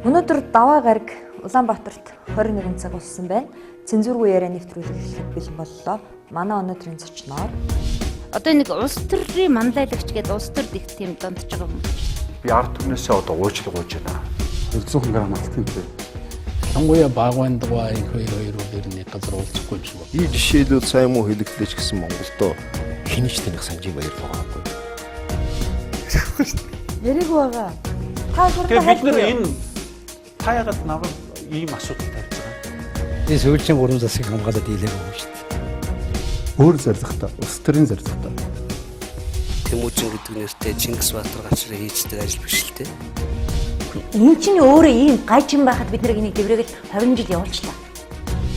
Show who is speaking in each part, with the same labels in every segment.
Speaker 1: Өнөөдөр даваа гараг Улаанбаатарт 21 цаг болсон байна. Цензургүй яриа нэвтрүүлэг эхлэх бэлэн боллоо. Манай өнөөдрийн зочноор
Speaker 2: одоо нэг улс төрийн манлайлагч гэдэг улс төрд их тийм дондж байгаа юм.
Speaker 3: Би ард түмнээсээ одоо уучлал гуйж байна.
Speaker 4: 200 грамм алтын тэр. Хангуя багвандгаа энэ хоёр өрөөний газар уулзахгүй юм шиг байна.
Speaker 5: И жишээлүүд сайн муу хэлэгдлэж гисэн Монголдо хинэж таних санжийн баяр байгаагүй.
Speaker 1: яриг байгаа. Та
Speaker 3: Тэгэхээр бид нэр энэ та ягаад намайг ийм асуудал тавьж байгаа?
Speaker 4: Энэ сүүлчийн 3 засгийг хамгаалаад дийлээгүй юм шүү дээ. Өөр зоригтой, улс төрийн зоригтой.
Speaker 6: Тэмүүжин гэдэг нэртэй Чингис Баатар гачраа хийждэг ажил биш л дээ.
Speaker 1: энэ чинь өөрөө ийм гайчин байхад бид нэг дэврээгэл 20 жил явуулчлаа.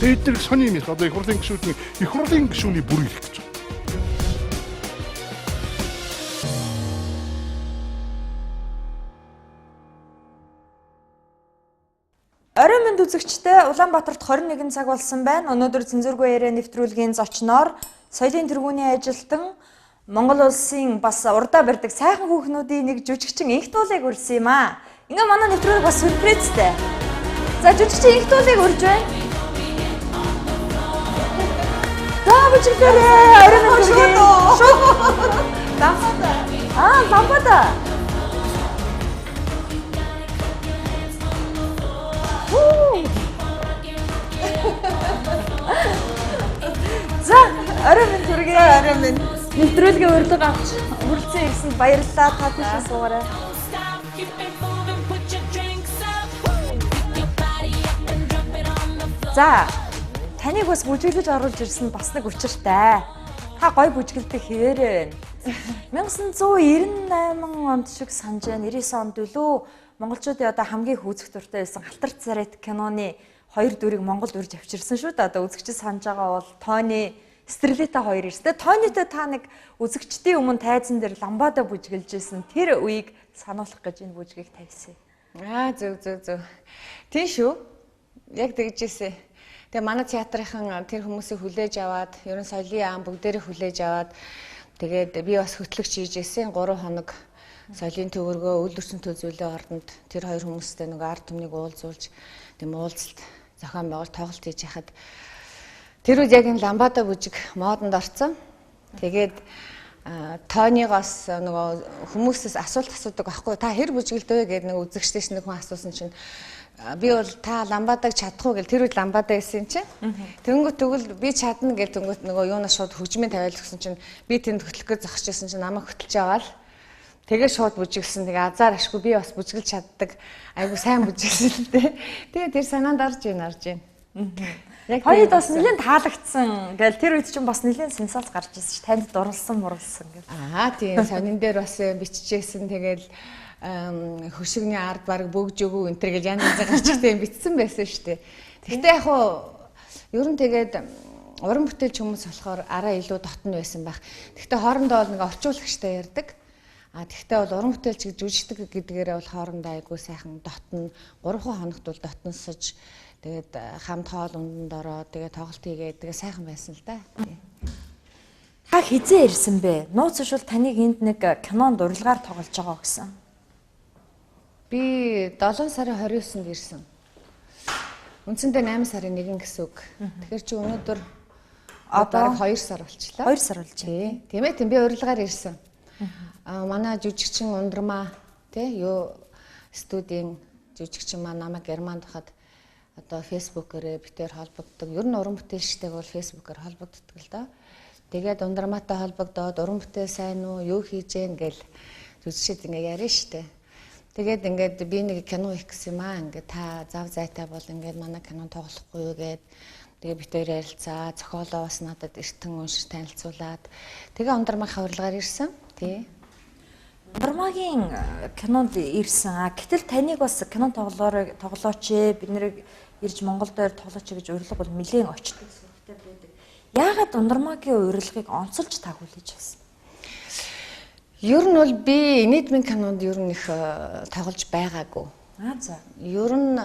Speaker 7: Тэдний сони юм одоо их хурлын гишүүний бүр ирэх гэж.
Speaker 1: Орой минь үзэгчтэй Улаанбаатарт 21 цаг болсон байна. Өнөөдөр цензургүй яриа нэвтрүүлгийн зочноор соёлын тэргүүний ажилтан Монгол улсын бас урдаа барьдаг сайхан хүүхнүүдийн нэг жүжигчин Инх туулыг үрсэн юм аа. Ингээ манай нэвтрүүлэг бас сюрпризтэй. За жүжигчин Инх туулыг үрж байна. За бүжиглээрээ орой минь шууд. Лампада. Лампада. За, орой минь түргээ орой минь. Нэвтрүүлгийн урилга авч хүрэлцэн ирсэнд баярлалаа. Та тийшээ суугаарай. За, таныг бас бүжиглэж оруулж ирсэн бас нэг учиртай. Та гоё бүжгэлдэг хэвээрээ байна. 1998 онд шиг санаж байна. 99 онд үлээ монголчуудын одоо хамгийн хүүцэх дуртай байсан Халтар царайт киноны 2 дүрийг Монголд урьж авчирсан шүү дээ. Одоо үзэгчид санаж байгаа бол Тони, Стерлита 2 ирсэн. Тонитой та нэг үзэгчдийн өмнө тайзан дээр ламбада бүжгэлжсэн. Тэр үеийг сануулах гэж энэ бүжгийг тавьсан.
Speaker 8: Зөв. Тийм шүү. Яг тэгжээсэ. Тэгээ манай театрынхан тэр хүмүүсийг хүлээж аваад, ерөн соёлын ам бүгдээрээ хүлээж аваад тэгээд би бас хөтлөгч хийжсэн 3 хоног соёлын төвөргөө үйлдвэрчэн төлөвлөлөө ордонд тэр хоёр хүмүүстэй нэг ард түмнийг уулзуулж тийм уулзалт зохион байгуулалт тоглолт хийж яхад тэр үед яг энэ ламбада бүжиг модонд орсон. Тэгээд Тонигоос нөгөө хүмүүсээс асуулт асуудаг байхгүй та хэр бүжгэлдөө гэдэг нэг үзэгчдээс нэг хүн асуусан чинь би бол та ламбадаг чадахгүй гэл тэр үед ламбада байсан чинь тэнгүүт тэгвэл би чадна гэл тэнгүүт нөгөө юунаас шууд хөгжмийн тавиал гэсэн чинь би тэнд хөтлөхөөр зогсчихсан чинь намайг хөтлж аваад тэгээ шууд бүжиглсэн тэгээ азар ашгүй би бас бүжгэлж чаддаг айгу сайн бүжиглсэн л дээ тэгээ тэр санаанд орж байна яг
Speaker 1: хоёуд бас нэлээд таалагдсан гэл тэр үед чинь бас нэлээд сенсац гарч ирсэн ш танд дурлсан гэл
Speaker 8: тийм сонин дээр бас биччихсэн тэгэл хөшигний ард баг бөгж өгөө энэ төр гэж янз янз гарч ирсэн бичсэн байсан шүү дээ. Тэгтээ яг хуу ер нь тэгээд уран бүтээлч хүмүүс болохоор араа илүү дотн байсан байх. Тэгтээ хоорондоо бол нэг орчуулагчтай ярьдаг. Тэгтээ бол уран бүтээлч гэж жүжигдэг гэдгээрээ бол хоорондоо айгүй сайхан дотн 3 хоногт бол дотносож тэгээд хамт хоол унданд ороод тэгээд тоглолт хийгээд тэгээд сайхан байсан л да.
Speaker 1: Та хизээ ирсэн бэ? Нууц шул таныг энд нэг кинонд урилгаар тоглож байгаа гэсэн.
Speaker 8: Би 7 сарын 29-нд ирсэн. Үндсэндээ 8 сарын 1 гэсэн үг. Тэгэхээр чи өнөөдөр одоо 2 сар болчихлоо.
Speaker 1: 2 сар болж байна.
Speaker 8: Тийм ээ тийм би урилгаар ирсэн. Манай жүжигчин Ундрмаа юу студийн жүжигчин маань намайг Германд хахад одоо фэйсбүүкээр битээр холбогддог. Ер нь уран бүтээлчтэйг бол фэйсбүүкээр холбогддог л доо. Тэгээд Ундрмаатай холбогдоод уран бүтээл сайн уу юу хийж гэн гэл жүжигчид ингээ яриа штэ. Тэгээд ингээд би нэг кино хийх гэсэн юм аа. Ингээд та зав зайтай бол ингээд манай кинонд тоглохгүй юу гэд. Тэгээ битээр ярилцаа. Зохиолоо бас надад эртэн уншиж танилцуулаад. Тэгээ Ундрмаагийн урилгаар ирсэн. Тий.
Speaker 1: Ундрмаагийн кинонд ирсэн. Гэтэл таныг бас кино тоглооч бид нэр ирж Монгол дээр тоглооч гэж урилга бол нэлээд очдог сүртэй байдаг. Яагаад Ундрмаагийн урилгыг онцолж та хүлээж авсан?
Speaker 8: Ер нь бол би нийтмийн кинонд ер нь их тоглож байгаагүй.
Speaker 1: За.
Speaker 8: Ер нь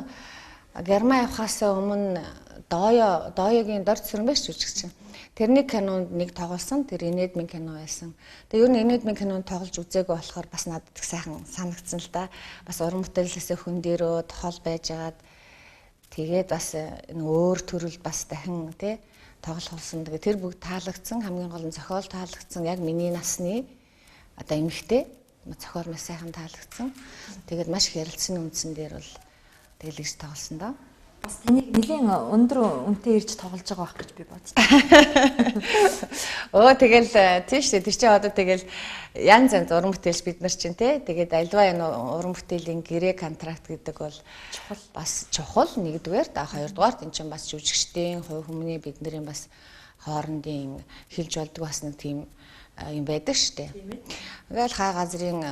Speaker 8: Герман явахаас өмнө Дооёгийн дорд сүрэн байж жүжигчин. Тэрний кинонд нэг тоглосон. Тэр Инэдмийн кино байсан. Тэгээ ер нь Инэдмийн кинонд тоглож үзээгүй болохоор бас надад их сайхан санагдсан л да. Бас уран бүтээлээсээ хүн дээрөө тохол байжгаад тэгээд бас энэ өөр төрөлд бас дахин тий тоглох болсон. Тэгээ тэр бүгд таалагдсан. Хамгийн гол нь зохиол таалагдсан. Яг миний насны одоо эмэгтэй зохиол маш сайхан таалагдсан. Тэгээд маш их ярилцсан үндсэн дээр бол тэгэл гэж тоглосон доо.
Speaker 1: Бас тэнийг нэлийн өндөр үнэтэй ирж тоглож байгаа байх гэж би бодчих.
Speaker 8: Тэгэл тийш үү. Тэр чинь одоо тэгэл янз янз уран бүтээлч бид нар чинь тий. Тэгээд альва энэ уран бүтээлийн гэрээ контракт гэдэг бол бас чухал нэгдүгээр, хоёрдугаар энэ чинь бас жүжигчдийн хувь хүмүүний бидний бас хоорондын хэлж болдог бас нэг тийм юм байдаг штэ. Ингээл хаа газрын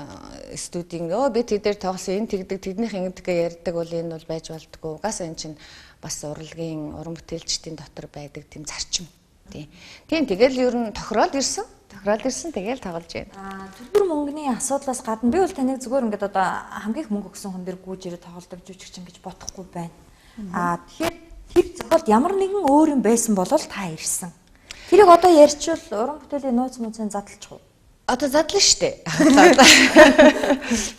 Speaker 8: студийн би тэдээр тоглосон энэ тэгдэг тэднийх ингэдэггээ ярьдаг бол энэ бол байж болдгоо. Угаасаа энэ чинь бас урлагийн уран бүтээлчдийн дотор байдаг тийм зарчим. Тийм тэгэл ер нь тохироод ирсэн. Тэгэл тоглож байна.
Speaker 1: Төлбөр мөнгөний асуудлаас гадна би бол таныг зүгээр ингээд одоо хамгийн их мөнгө өгсөн хүн дээр гүйж ирээд тоглодог жүжигчин гэж бодохгүй байна. Тэгэхээр тэр зохиолд ямар нэгэн өөр юм байсан бол та ирсэн. Тэрийг одоо ярьчвал уран бүтээлийн нууц мууцын задлчих уу?
Speaker 8: Одоо задлаа штэ.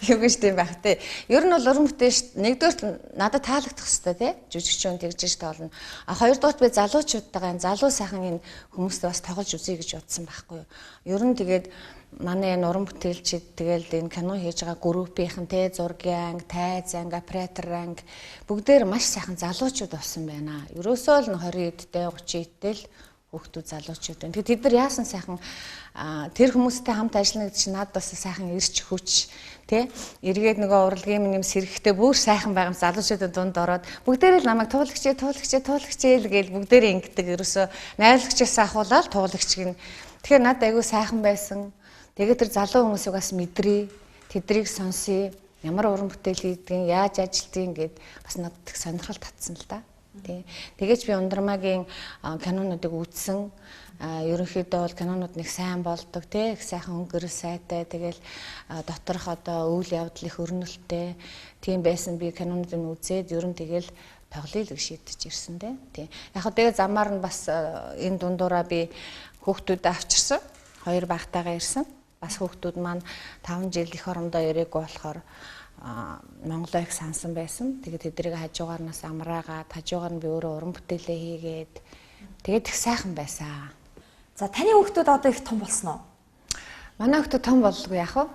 Speaker 8: Юу гэж тийм байх те. Ер нь бол уран бүтээлч нэгдүгээр надад таалагдах хэрэгтэй те. Жүжигчүүн тэгж тоолно. Хоёрдугаар би залуучуудтайгаа залуу сайхан энэ хүмүүстэй бас тоглож үзье гэж бодсон байхгүй юу. Ер нь тэгээд манай энэ уран бүтээлчид тэгэл энэ кино хийж байгаа группийнхэн те зургийн анги, тайз анги, оператор анги бүгдээр маш сайхан залуучууд болсон байна. Ерөөсөө л 20 эдтэй 30 эдтэй л хүүхдүүд залуучууд байна. Тэгэхээр тэд нар яасан сайхан тэр хүмүүстэй хамт ажиллана гэдэг чинь надад бас сайхан ирч хүч тий эргээд нөгөө урлагийн юм сэрэгтэй бүр сайхан байгаа юм залуучуудын дунд ороод бүгдээрээ л намайг туулагчээ л гээл бүгдээрээ ингэдэг. Ерөөсөө найрлагчаас ахуулаад туулагч гин. Тэгэхээр надад айгүй сайхан байсан. Тэгээд тэр залуу хүмүүсийг бас мэдрээ. Тэдрийг сонсъё. Ямар уран бүтээл хийдгийг, яаж ажилтгийг гээд бас надад их сонирхол татсан л да. Тэгэж би Ундрмагийн кинонуудыг үзсэн. Ерөнхийдөө бол кинонууд нэг сайн болдог тий их сайхан өнгөрөл сайтай тэгэл доторх одоо үйл явдал их өрнөлттэй тийм байсан би кинонуудыг үзээд ер нь тэгэл тоглоё л гэж шийдэж ирсэн тий. Яг хөө тэгээ замаар нь бас энэ дундуура би хүүхдүүдэд авчирсан. 2 багтайгаа ирсэн. Бас хүүхдүүд маань 5 жил их орондоо ирээгүй болохоор Монголоо их сансан байсан. Тэгээд тэднийг хажуугаар нас амраагаад хажуугаар нь би өөрөө уран бүтээлээ хийгээд тэгээд их сайхан байсан.
Speaker 1: За таны хүүхдүүд одоо их том болсон уу?
Speaker 8: Манай хүүхдүүд том боллоо яах вэ?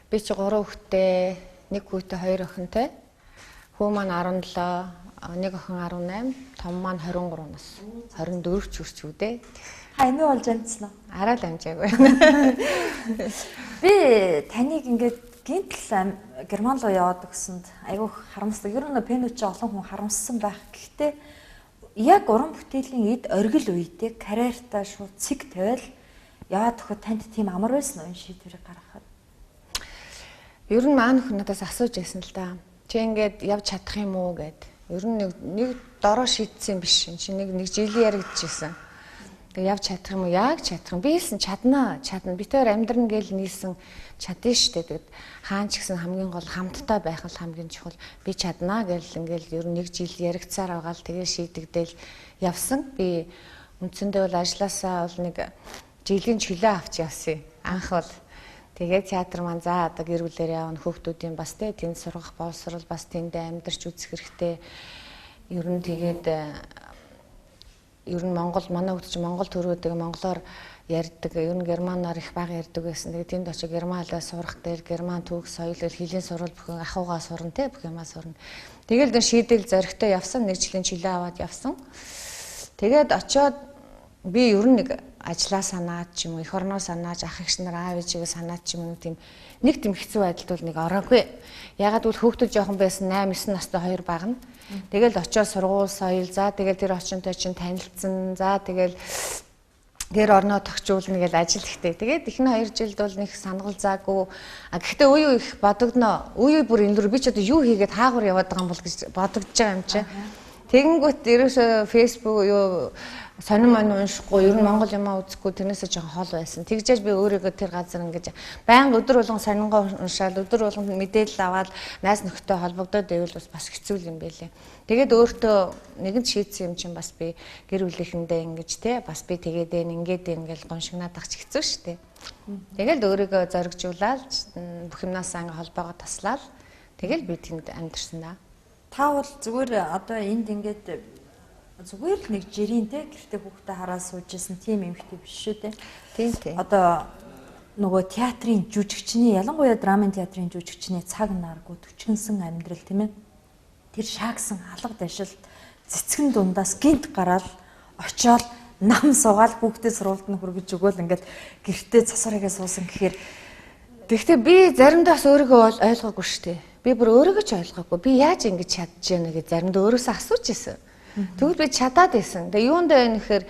Speaker 8: Би чи 3 хүүхэдтэй, 1 хүүхэдтэй 2 охинтой. Хүү маань 17, 1 охин 18, том маань 23 нас. 24 ч хүрч үдээ.
Speaker 1: Та эмээ болж амжсан уу?
Speaker 8: Арай л амжаагүй.
Speaker 1: Би таныг ингээд гинтл Герман руу яваад өгсөнд айгүй харамсдаг. Ер нь пенучи олон хүн харамссан байх. Гэхдээ яг уран бүтээлийн эд оргил үедээ карьертаа шууд цэг тавиал яваад өгөхөд танд тийм амар байсан уу энэ шийдвэрийг гаргахад?
Speaker 8: Ер нь маань хүн надаас асууж байсан л да. Чи ингээд явж чадах юм уу гэд. Ер нь нэг дороо шийдсэн биш. Чи нэг жилийн яригдчихсэн. Тэг явж чадах юм уу? Яг чадах юм. Би хэлсэн чадна. Би тэр амьдрын гээл нийлсэн чадна штэ. Тэгэд хаан ч гэсэн хамгийн гол хамтдаа байх л хамгийн чухал. Би чадна гэл ингээл ер нь 1 жил яригцаар байгаа л тэгээ шийдэгдээл явсан. Би үндсэндээ бол ажилласаа бол нэг жилийн чөлөө авч явсан. Анх бол тэгээ театр маань за одоо гэр бүлээр явна хүүхдүүдийн бас тэнд сургах боловсрол бас тэндээ амьдарч үзэх хэрэгтэй. Ер нь тэгээд ер нь Монгол манай хүүхд чинь Монгол төрөөдөг монголоор ярьдаг. Ер нь германаар их бага ярьдаг байсан. Тэгээд тэнд очиж герман хэлээр сурах дээр герман түүх соёл хэлний сурвал бүхэн ахуйгаа сурна те бүх юмаа сурна. Тэгэл дөр шийдэл зоригтой явсан. 1 жилийн чөлөө аваад явсан. Тэгээд очиод би ер нь нэг ажлаа санаад ч юм уу эх орноо санааж ах эгч нар аав ээжигээ санаад ч юм уу тийм хэцүү байдалд бол нэг ороогүй. Ягаад гэвэл хүүхдүүд жоохон байсан 8 9 настай 2 багна. Тэгэл очиод сургууль соёл за тэгэл тэр очинтой чинь танилцсан. За тэгэл гэр орноо тогтчуулна гэж ажил ихтэй. Тэгээд эхний 2 жилд бол нэг сангалзаагүй. Гэхдээ үе их бодогдноо. Үе бүр энэ рүү би ч одоо юу хийгээд хаагур яваад байгаа юм бол гэж бодогдож байгаа юм чи. Тэгэнгүүт ерөөсөө фэйсбүүк юу сонин маань уншихгүй ер нь Монгол юмаа үзэхгүй тэрнээсээ жоохон хол байсан. Тэгжээж би өөрийгөө тэр газар ингэж байнга өдөр болгон сонингоо уншаад өдөр болгон мэдээлэл аваад найз нөхдөд холбогдоод байвал бас хэцүү юм байлээ. Тэгээд өөртөө нэгэн шийдсэн юм чинь бас би гэр бүлийнхэндээ ингэж те бас би тэгээд ингээд ингээл гоншигнаад ах ч хэцүү шттэ. Тэгэл өөрийгөө зоригжуулаад бүх юмнаас анги холбоогоо таслаад тэгэл би тэнд амьдэрсэн даа.
Speaker 1: Та бол зүгээр одоо энд ингээд зүгээр л нэг жирийн те гэртээ хүүхдээ хараад сууж исэн тийм эмэгтэй биш шүү те.
Speaker 8: Тийм.
Speaker 1: Одоо нөгөө театрын жүжигчний ялангуяа драмын театрын жүжигчний цаг наргүй төчгөнсөн амьдрал тийм ээ. Тэр шаагсан алга дашил цэцгэн дундаас гинт гараад очиод нам суугаал хүүхдээ сурвалд нь хүргэж өгөөл ингээд гэртээ цасарыгаа суусан гэхээр
Speaker 8: Гэхдээ би заримдаа бас өөрийгөө ойлгоогүй шүү дээ. Би бүр өөрийгөө ч ойлгоогүй. Би яаж ингэж чадчихна гэж заримдаа өөрөөсөө асууж ирсэн. Тэгвэл би чадаад байсан. Тэгээ юунд байна гэхээр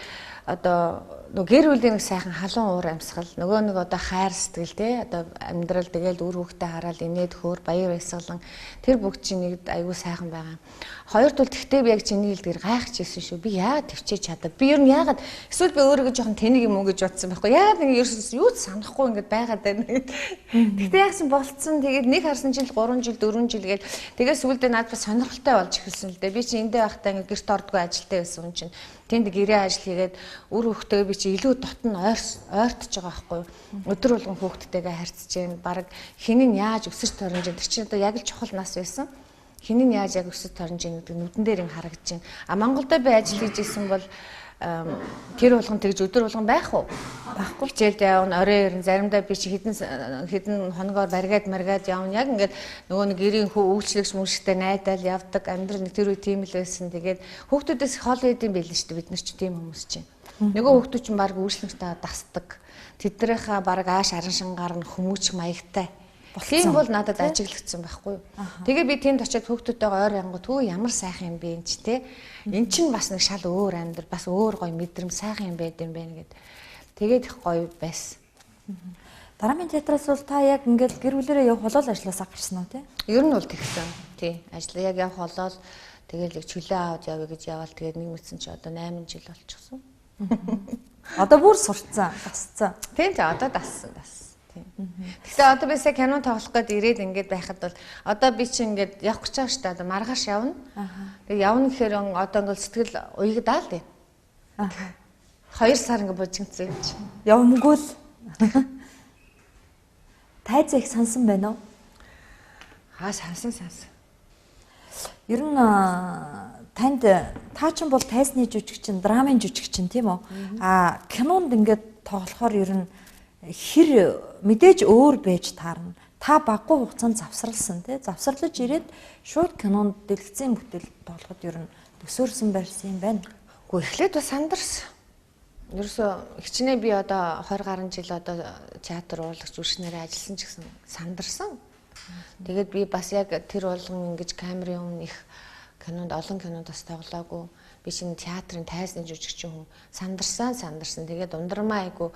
Speaker 8: одоо нөгөө гэр бүлийн нэг сайхан халуун уур амьсгал нөгөө нэг одоо хайр сэтгэл те одоо амьдрал тэгэл үр хөвгтөө хараад инээд хөөр баяр баясгалан тэр бүгд чинь нэг айгүй сайхан байгаа. Хоёр тул тэгтээ би яг чиний хэлдгэр гайхаж ирсэн шүү. Би яагаад төвчээж чадав? Би ер нь яагаад эсвэл би өөрийгөө жоохон тэнэг юм уу гэж бодсон байхгүй. Яагаад нэг ерөөс юу ч санахгүй ингээд байгаад байна. Тэгтээ яасан болцсон. Тэгээд нэг харсан жил 3 жил 4 жил гээл тэгээд сүүлдээ надад сонирхолтой болж эхэлсэн л дээ. Би чинь эндээ байхдаа ингээд гэрт ордгоо ажилтаа байсан юм чинь. Тэнд гэрээ ажил хийгээд үр хөвгтөө би чи илүү дотн ойртож байгаа байхгүй юу. Өдөр болгон хүүхдтэйгээ харьцаж जैन баг хинэн яаж өсөж торнож тэр чинь одоо яг л чухал нас байсан. Хинэн яаж яг өсөж торнож гэдэг нүдэн дээр ин харагдаж байна. А Монголдо би ажил хийж исэн бол тэр болгон тэгж өдөр болгон байх уу? Байхгүй. Хичээлд явна, орой ирэн заримдаа би чи хэдэн хоногоор баргаад маргаад явна. Яг ингээд нөгөө нэг гэрийн хүү үйлчлэгч мөшгтэй найдаал явдаг. Амьдрал нэг тэр үе тийм л байсан. Тэгээд хүүхдүүдээс хол идэм байлээ шүү дээ. Бид нар ч тийм хүмүүс чинь. Нөгөө хүүхдүүд чинь баг үйлчлэгчтэй дасдаг. Тэднийхээ баг ааш аран шингаар нь хүмүүч маягтай. Тийм бол надад ажиглагдсан байхгүй юу. Тэгээ би тэнд очиод хүүхдүүдтэйгээ ойр янгууд хөө ямар сайхан юм бэ энэ ч те. Эн чинь бас нэг шал өөр амьдрал бас өөр гоё мэдрэмж сайхан юм байд юм байна гэд. Тэгээд их гоё байсан.
Speaker 1: Драмын театраас бол та яг ингээд гэр бүлэрээ явах болол ажилласаа гарсан уу те?
Speaker 8: Ер нь бол тэгсэн. Тий. Ажил яг явах болол тэгээд яг чөлөө аваад явъя гэж яваал тэгээд нэг мэдсэн чи одоо 8 жил болчихсон.
Speaker 1: Одоо бүр сурцсан, дасцсан.
Speaker 8: Тийм за одоо дассан. Тэгтээ одоо би сая кино тоглох гээд ирээд ингээд байхад бол одоо би чи ингээд явах гэж байгаа шүү дээ. Одоо маргааш явна. Тэгээ явна гэхээр одоо ингээд сэтгэл уягдаа л дээ. 2 сар ингээд божигдсан юм чи.
Speaker 1: Явмгүй л. Тайз их сансан байна уу?
Speaker 8: Сансан.
Speaker 1: Ер нь танд та ч бол тайзны жүжигчин, драмын жүжигчин тийм үү? Кинонд ингээд тоглохоор ер нь хэр мэдээж өөр байж таарна. Та баггүй хугацаанд завсралсан тий. Завсарлаж ирээд шууд кинонд дэлгэцэн бүтээл тоглоход ер нь төсөөрсөн байрсан юм байна.
Speaker 8: Гэхдээ эхлээд бас сандарсан. Ерөөсө хичнээн би одоо 20 гаруй жил одоо театр уулагч үршнээрээ ажилласан ч гэсэн сандарсан. Тэгээд би бас яг тэр болгон ингэж камерын өмнө их кинонд олон кинонд бас тоглоагүй. Би шинэ театрын тайзны жүжигчин хүн сандарсан. Тэгээд ундрмаа айгу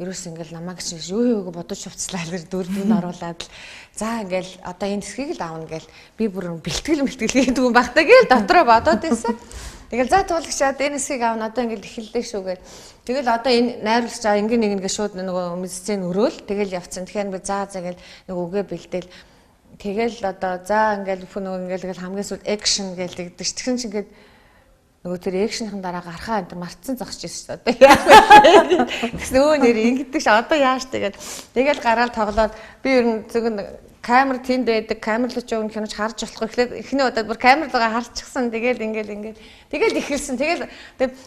Speaker 8: ерөөс ингээл намайг чи юу бодож хувцлаа л дөрөвд нь оруулаад л за ингээл одоо энэ хэсгийг л аавна гээл би бүр бэлтгэл хийдэг юм багтаа гээл дотроо бодоод байсан. Тэгэл за туулагчаад энэ хэсгийг аавна одоо ингээл эхэллээ шүү гээл. Тэгэл одоо энэ найруулагч ингээ шууд нөгөө мэдсцэн өрөөл тэгэл явцсан. Тэгэхээр би за гээл нөгөө үгээ бэлдээл тэгэл одоо за ингээл нөгөө ингээл хамгийн сүүл экшн гээл тэгдэг ш. Тэгсэн чинь ингээд нөгөө тэр экшнийхэн дараа гарахаа энэ мартсан зогсож ирсэн шүү дээ. Одоо тэгс нөгөө нэр ингэдэг ш. Одоо яаш тэгээд тэгэл гараад тоглоод би ер нь зөвхөн камер тэнд байдаг, камерлууч өгнө киноч харж болохгүй. Эхлээд эхний удаад бүр камерлуугаа харчихсан. Тэгэл ихэлсэн. Тэгэл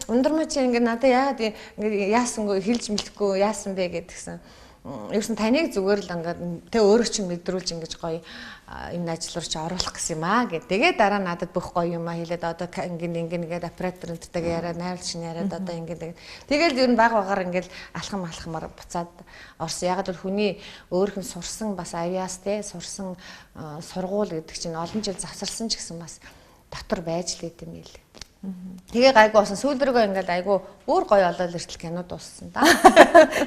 Speaker 8: ундрмаа чи ингэ надад яагаад яасангүй хэлж мэлэхгүй яасан бэ гэдгсэн. Ерөөсөн таныг зүгээр л ингээд тэ өөрөө чинь мэдрүүлж ингэж гоё энэ ажил руу чи оруулах гэсэн юм аа гэд. Тэгээ дараа надад бүх гоё юм аа хэлээд одоо ингээд операторынтэйгээ яриад найруулагч нь яриад одоо ингээд тэгэл ер нь баг багаар ингээд алхамар буцаад орсон. Ягаад бол хүний өөрхөн сурсан бас авиас те сурсан сургууль гэдэг чинь олон жил завсарсан ч гэсэн бас дотор байж л идэм юм лээ. Тэгээ гайгүй болсон. Сүүлдрөгөө ингээд айгүй өөр гоё олол иртэл кино дууссан да.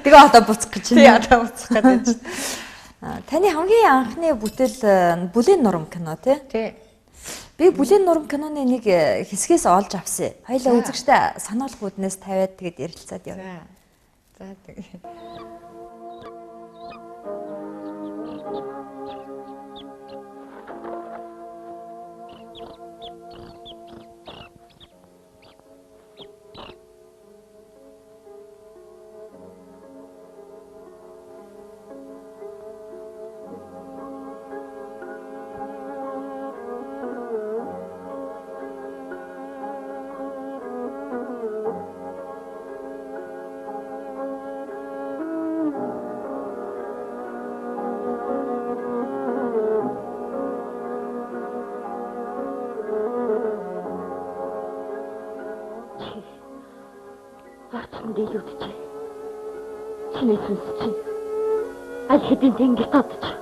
Speaker 1: Тэгээ одоо буцах гэж
Speaker 8: байна. Тэгээ одоо буцах гэж байна.
Speaker 1: Таны хамгийн анхны бүтээл бүлээн нурам кино тий? Би бүлээн нурам киноны нэг хэсгээс олж авсан. Хоёлаа үзэгчтэй санаулах үднээс тавиад тэгээд ярилцаад яв.
Speaker 8: За тэгээ.
Speaker 9: Дэлгүүдчих. Чиний сүнс чинь аль хэдийн тэнгис татчих.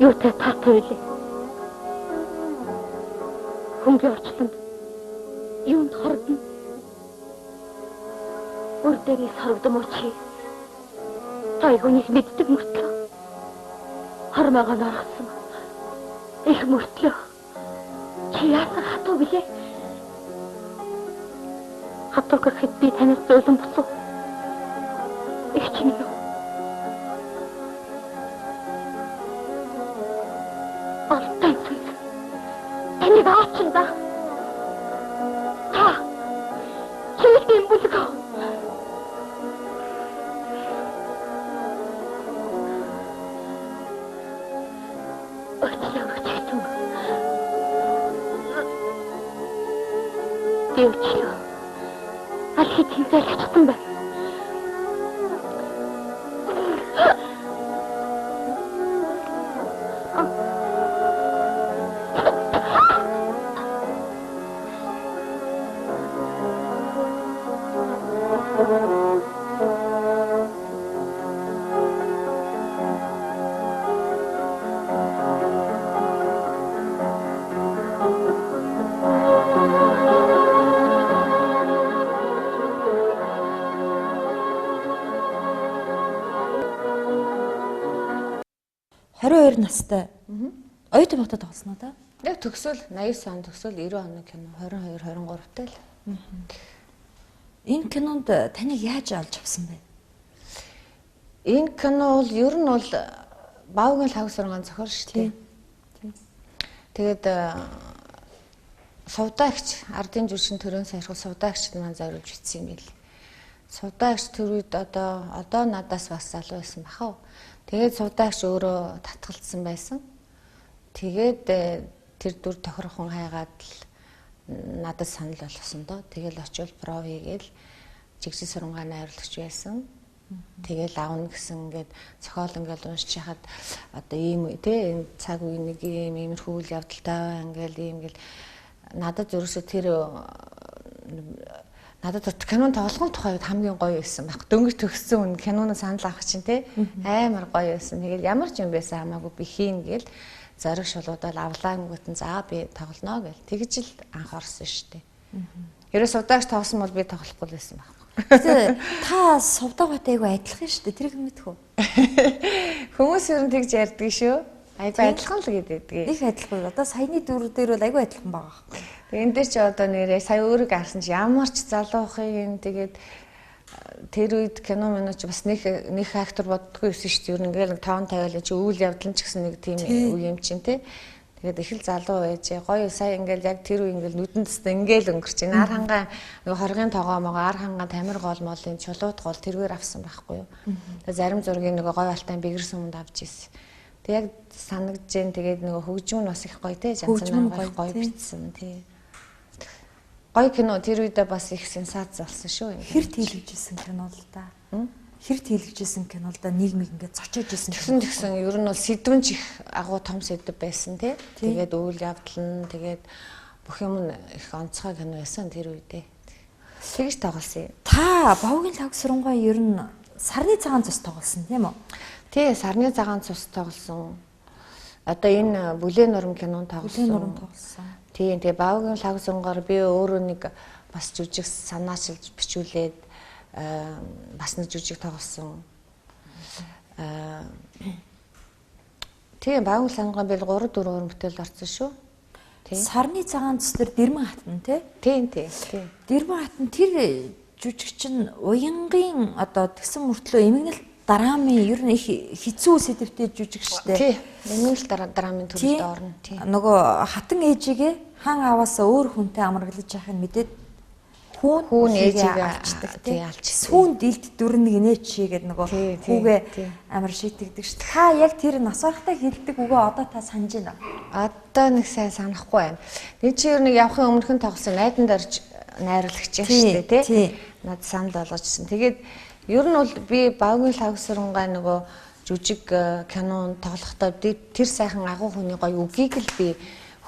Speaker 9: Юутай татвал хүнгийн орчлонд юунд хордно. Үрдэрээс харагдам очи. Тайгууник мэддэг мөртлөө. Хармаагаа наргасан. Их мөртлөө. Чи яасан хатуу билээ? Хатуу гэхэд би танаас зөөлөн босов. Их ч юм уу. Алтай зүйл. Энийг аачна. Та. Чи юм бүлгөө. Дэвчээ. Алхи тэмдэглэчихсэн байна.
Speaker 1: настай. Оюутан багтаа тоглосноо та?
Speaker 8: Яг төгсөөл 89 он төгсөөл 90 оны кино 22 23 тай л.
Speaker 1: Энэ кинонд таныг яаж олж авсан бэ?
Speaker 8: Энэ кино бол ер нь бол Баавгийн лавсаргаан зохиол шүү дээ. Тэгээд сувдаагч ардын жүжигчин төрийн сайрхал сувдаагчд маань зориулж бичсэн юм бэл. Сувдаагч тэр үед одоо надаас бас залуу байсан бахав. Тэгээд сувдаагч өөрөө татгалцсан байсан. Тэгээд тэр дүр тохирохон хайгаад л надад санал болгосон доо. Тэгэл очивол пров хийгээл жигсэл сургааны найруулагч байсан. Тэгэл аавна гэсэн ингээд зохиол ингээд уншиж хахад одоо ийм тий энэ цаг үе нэг ийм иймэрхүү үйл явдалтай ингээд ийм гэл надад ерөөсөө тэр надад кинон тоглохын тухай хамгийн гоё байсан баг. Дөнгөж төгссөн үн киноны санал авах чинь тий амар гоё байсан. Тэгэл ямар ч юм байсан хамаагүй би хийн гэл зориг шулуудаар авлаангуудын заа би тоглоно гэл тэгж л анх орсон шүү дээ. Ерөөс удаач тоглосон бол би тоглохгүй л байсан баг.
Speaker 1: Та сувдаагаатай айгу адилхан шүү дээ. Тэрийг мэдэх үү?
Speaker 8: Хүмүүс ер нь тэгж ярьдаг шүү. Айгу адилхан л гэдэг.
Speaker 1: Их адилхан. Одоо саяны дүр дээр бол айгу адилхан байгаа.
Speaker 8: Энд дээр ч одоо нэрээ сая өөрийг харсан чи ямар ч залуухыг тэгээд тэр үед кино минут бас нэг актер боддгоо байсан шүү дээ. Ер нь ингээл тоон тавиал чи үйл явдал ч гэсэн нэг тийм үе юм чинь тий. Тэгээд их л залуу байж гоё сая ингээл яг тэр үе ингээл нүдэнд тест ингээл өнгөрч байна. Ар хангаа нэг хоргийн тогоомоо ар хангаа тамир гол молын чулууд гол тэргээр авсан байхгүй юу. Тэгээд зарим зургийг нэг гоё алтай бигэрсэн хүнд авч ирсэн. Тэг яг санагдж जैन тэгээд нэг хөгжим нь бас их гоё тий. Жанцан гоё бичсэн тий. Гоё кино тэр үедээ бас их сенсац болсон шүү.
Speaker 1: Хэр тэлэгжсэн кино л да. Хэр тэлэгжсэн кино л да нийгмийг ингээд зочиож исэн.
Speaker 8: Тэгсэн ер нь бол сэдвэн ч их агуу том сэдв байсан тий. Тэгээд үйл явдал нь тэгээд бүх юм их онцгой кино байсан тэр үедээ. Тэгж тоглосон.
Speaker 1: Та Баавгийн лав сургуугаа ер нь сарны цагаан цус тоглосон тийм үү?
Speaker 8: Тий, сарны цагаан цус тоглосон. Одоо энэ бүлээн нурам кинонд тоглосон. Тийм тэгээ Баавгийн лав сургуугаар би өөрөө нэг бас жүжиг санаачилж бичүүлээд бас нэг жүжиг тоглосон. Тийм багуул санган бил 3 4 уран бүтээлд орсон шүү. Тийм.
Speaker 1: Сарны цагаан цэс дээр Дэрмэн хатан тий.
Speaker 8: Тийм.
Speaker 1: Дэрмэн хатан тэр жүжигч нь уянгийн одоо тэгсэн мөртлөө эмгэнэл драмын ер нь их хэцүү сэдвтэй жүжигчтэй.
Speaker 8: Тийм. Эмгэнэл драмын төрөлд орно. Тийм.
Speaker 1: Нөгөө хатан ээжигээ хан аваасаа өөр хүнтэй амаргалж яхахыг мэдээд хүүн ээжигээ алчдаг тий. Сүүн дилд дүрнэг нээч хийгээд нөгөө хүүгээ амар шийтгдэг шүү. Та яг тэр нас барахтаа хэлдэг үгээ одоо та санаж байна.
Speaker 8: Одоо нэг сайн санахгүй байна. Нэг чи ер нь явахын өмнөхөн тоглосон найдан дорж найруулагч юм шүү дээ тий. Над санал болгожсэн. Тэгээд ер нь бол би багийн лавсрангаа нөгөө жүжиг кинонд тоглохдоо тэр сайхан агуу хүний гоё үгийг л би